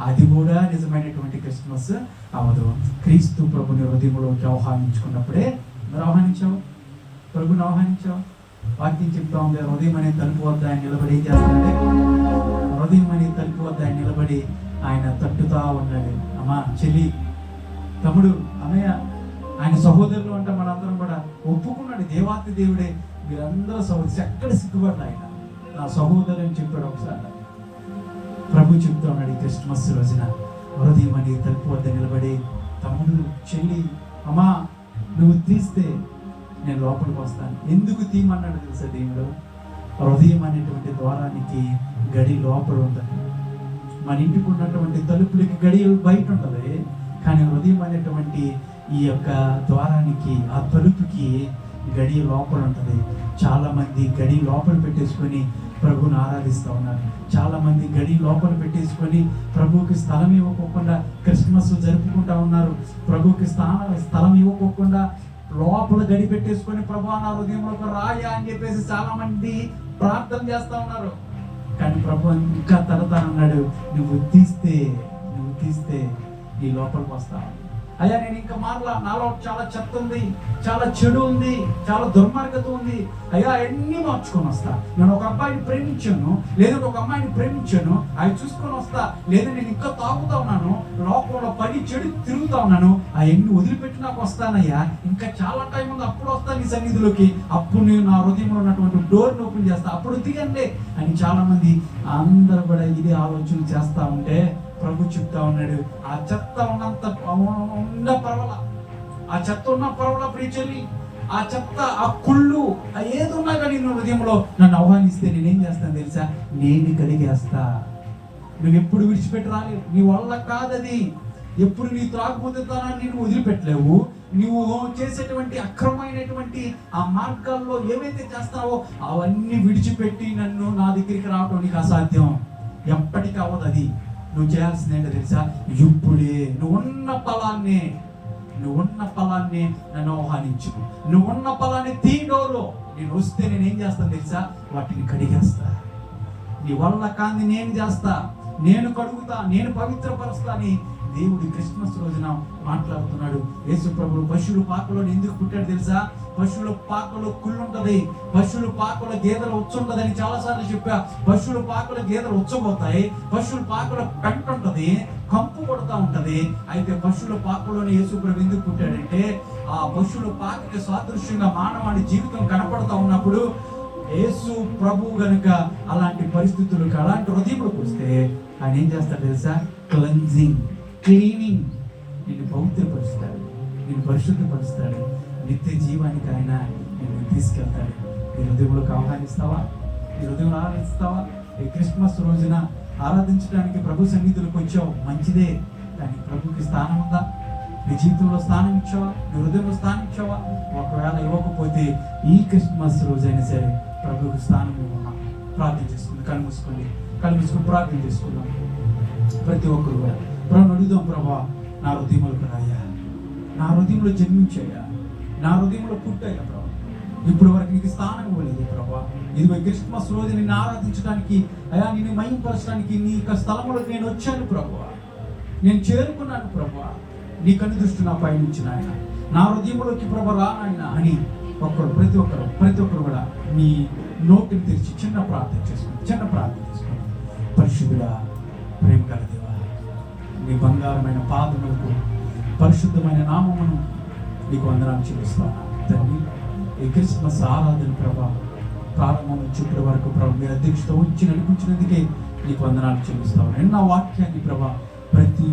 అది కూడా నిజమైనటువంటి క్రిస్మస్ అవ్వదు. క్రీస్తు ప్రభుని హృదయంలోకి ఆహ్వానించుకున్నప్పుడే మరి ప్రభుని ఆహ్వానించావు. వాక్యం చెప్తా ఉంది, హృదయం అనే తలుపు వద్ద ఆయన నిలబడి ఏం చేస్తాడంటే, హృదయం అనే తలుపు వద్ద ఆయన నిలబడి ఆయన తట్టుతా ఉన్నాడు. అమ్మా, చెల్లి, తమ్ముడు, అన్నయ్య, ఆయన సహోదరులు అంటే మనందరం కూడా ఒప్పుకున్నాడు. దేవాతి దేవుడే, మీరందరూ సహోదరు, ఎక్కడ సిగ్గుపడ్డా ఆయన నా సహోదరు అని చెప్పాడు. ఒకసారి ప్రభు చెప్తా ఉన్నాడు, ఈ క్రిస్మస్ రోజున హృదయం అనే తలుపు వద్ద నిలబడి, తమ్ముడు, చెల్లి, అమ్మా, నువ్వు తీస్తే నేను లోపలికి వస్తాను. ఎందుకు తీయమన్నాడు తెలుసా దేవుడు? హృదయం అనేటువంటి ద్వారానికి గడి లోపల ఉంటుంది. మన ఇంటికి ఉన్నటువంటి తలుపులకి గడి బయట ఉంటుంది, కానీ హృదయం అనేటువంటి ఈ యొక్క ద్వారానికి, ఆ తలుపుకి గడి లోపల ఉంటుంది. చాలా మంది గడి లోపల పెట్టేసుకొని ప్రభువుని ఆరాధిస్తూ ఉన్నారు. చాలా మంది గడి లోపల పెట్టేసుకొని ప్రభువుకి స్థలం ఇవ్వకోకుండా క్రిస్మస్ జరుపుకుంటా ఉన్నారు. ప్రభువుకి స్థలం ఇవ్వకోకుండా లోపల గడి పెట్టేసుకొని ప్రభు నా హృదయంలోకి రాయా అని చెప్పేసి చాలా మంది ప్రార్థన చేస్తా ఉన్నారు. కానీ ప్రభు ఇంకా తడతానన్నాడు, నువ్వు తీస్తే నీ లోపలికి వస్తావు. అయ్యా, నేను ఇంకా మారలా, నాలో చాలా చెత్త ఉంది, చాలా చెడు ఉంది, చాలా దుర్మార్గత ఉంది. అయ్యా, అన్నీ మార్చుకొని వస్తా. నేను ఒక అబ్బాయిని ప్రేమించాను, లేదంటే ఒక అమ్మాయిని ప్రేమించాను, అవి చూసుకొని వస్తా. లేదా నేను ఇంకా తాగుతా ఉన్నాను, లోకంలో పడి చెడు తిరుగుతా ఉన్నాను, అవన్నీ వదిలిపెట్టి నాకు వస్తానయ్యా. ఇంకా చాలా టైం ఉంది, అప్పుడు వస్తాను నీ సన్నిధిలోకి, అప్పుడు నేను నా హృదయంలో ఉన్నటువంటి డోర్ని ఓపెన్ చేస్తా, అప్పుడు దిగండి అని చాలా మంది అందరూ కూడా ఇదే ఆలోచన చేస్తా ఉంటే ప్రభు చెప్తా ఉన్నాడు, ఆ చెత్త ఉన్న పర్వాల ప్రీచర్ని, ఆ చెత్త, ఆ కుళ్ళు, ఏది ఉన్నా కానీ నువ్వు హృదయంలో నన్ను ఆహ్వానిస్తే నేనేం చేస్తాను తెలుసా? నేను కడిగేస్తా. నువ్వు ఎప్పుడు విడిచిపెట్టి రాలేవు, నీ వల్ల కాదది. ఎప్పుడు నీ త్రాగుబోతుతనాన్ని నువ్వు వదిలిపెట్టలేవు. నువ్వు చేసేటువంటి అక్రమమైనటువంటి ఆ మార్గాల్లో ఏవైతే చేస్తావో అవన్నీ విడిచిపెట్టి నన్ను నా దగ్గరికి రావటం నీకు అసాధ్యం, ఎప్పటికీ అవ్వదు. అది నువ్వు చేయాల్సింది ఏంటో తెలుసా? ఇప్పుడే నువ్వున్న ఫలాన్ని నన్ను ఆహ్వానించు. నువ్వున్న ఫలాన్ని తీడోలో నేను వస్తే నేనేం చేస్తాను తెలుసా? వాటిని కడిగేస్తా. నీ వల్ల కాంది నేను చేస్తా, నేను కడుగుతా, నేను పవిత్రపరుస్తా అని దేవుడు క్రిస్మస్ రోజున మాట్లాడుతున్నాడు. యేసు ప్రభువు పశువుల పాకలో ఎందుకు పుట్టాడు తెలుసా? పశువుల పాకలో కుళ్ళుంటది, పశువుల పాకలో గేదెలు ఉచ్చుంటదని చాలాసార్లు చెప్పా. పశువుల పాకలో గేదెలు ఉచ్చబోతాయి, పశువుల పాకలో పెంట ఉంటది, కంపు కొడతా ఉంటది. అయితే పశువుల పాకలోనే యేసు ప్రభు ఎందుకు పుట్టాడంటే ఆ పశువుల పాకకి సాదృశ్యంగా మానవాడి జీవితం కనపడతా ఉన్నప్పుడు యేసు ప్రభు గనుక అలాంటి పరిస్థితులకు, అలాంటి హృదయంలోకి వస్తే ఆయన ఏం చేస్తాడు తెలుసా? క్లీనింగ్, నిన్ను పవిత్రపరుస్తాడు, నిన్ను పరిశుద్ధపరుస్తాడు, నిత్య జీవానికి ఆయన నిన్ను తీసుకెళ్తాడు. నీ హృదయంలోకి ఆహ్వానిస్తావా? నీ హృదయంలో ఆరాధిస్తావా? ఈ క్రిస్మస్ రోజున ఆరాధించడానికి ప్రభు సన్నిధిలోకి వచ్చావు, మంచిదే. కానీ ప్రభుకి స్థానం ఉందా? నీ జీవితంలో స్థానం ఇచ్చావా? నీ హృదయంలో స్థానం ఇచ్చావా? ఒకవేళ ఇవ్వకపోతే ఈ క్రిస్మస్ రోజైనా సరే ప్రభుకి స్థానం ఇవ్వమా ప్రార్థన చేసుకుంది. కళ్ళు మూసుకొని ప్రార్థన చేసుకున్నాం. ప్రతి ఒక్కరు కూడా ప్రభు అడుగుదాం, ప్రభా నా హృదయంలోకి రాయ్యా, నా హృదయంలో జన్మించాయా, నా హృదయంలో పుట్టాయా ప్రభా, ఇప్పుడు వరకు నీకు స్థానం ఇవ్వలేదు ప్రభా. ఇదిగో క్రిస్మస్ రోజు నిన్ను ఆరాధించడానికి, అయా నిన్ను మహింపరచడానికి నీ యొక్క స్థలంలోకి నేను వచ్చాను ప్రభా, నేను చేరుకున్నాను ప్రభా. నీ కన్ను దృష్టి నా పై నుంచి నాయన, నా హృదయంలోకి ప్రభా రా నాయన అని ప్రతి ఒక్కరు కూడా మీ నోటిని తెరిచి చిన్న ప్రార్థన చేసుకోండి. పరిశుద్ధుడా, ప్రేమ గల దేవా, నీ బంగారమైన పాదములకు పరిశుద్ధమైన నామమును నీకు వందనాలు చెల్లిస్తాను తండ్రి. ఈ క్రిస్మస్ ఆరాధన ప్రభా ప్రారంభం నుంచి ఇప్పటి వరకు ప్రభు మీరు అధ్యక్షత ఉంచి నడిపించినందుకే నీకు వందనాలు చెల్లిస్తాను. నిన్న వాక్యాన్ని ప్రభా ప్రతి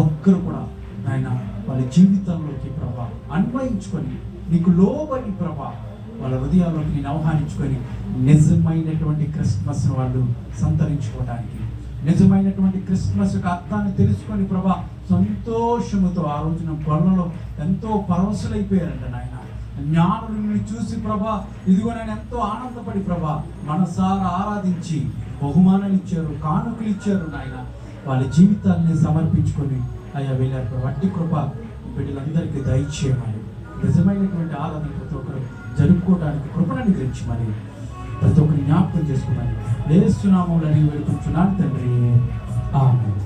ఒక్కరు కూడా ఆయన వాళ్ళ జీవితంలోకి ప్రభా అన్వయించుకొని నీకు లోబడి ప్రభా వాళ్ళ హృదయాల్లోకి నేను ఆహ్వానించుకొని నిజమైనటువంటి క్రిస్మస్ను వాళ్ళు సంతరించుకోవడానికి, నిజమైనటువంటి క్రిస్మస్ యొక్క అర్థాన్ని తెలుసుకొని ప్రభా సంతోషముతో ఆ రోజున గొల్లలో ఎంతో పరవశులైపోయారంట నాయన. జ్ఞానులను చూసి ప్రభా ఇదిగో నేను ఎంతో ఆనందపడి ప్రభా మనసారా ఆరాధించి బహుమానాలు ఇచ్చారు, కానుకలు ఇచ్చారు నాయన. వాళ్ళ జీవితాన్ని సమర్పించుకొని అయ్యా వెళ్ళారు ప్రభా. అట్టి కృప బిడ్డలందరికీ దయచేయమని, నిజమైనటువంటి ఆరాధన ప్రతి ఒక్కరు జరుపుకోవడానికి కృపను అనుగ్రహించమని, ప్రతి ఒక్కరిని జ్ఞాపకం చేసుకోమని యేసు నామములో అడిగి వేడుకుంటున్నాను తండ్రి. ఆమేన్.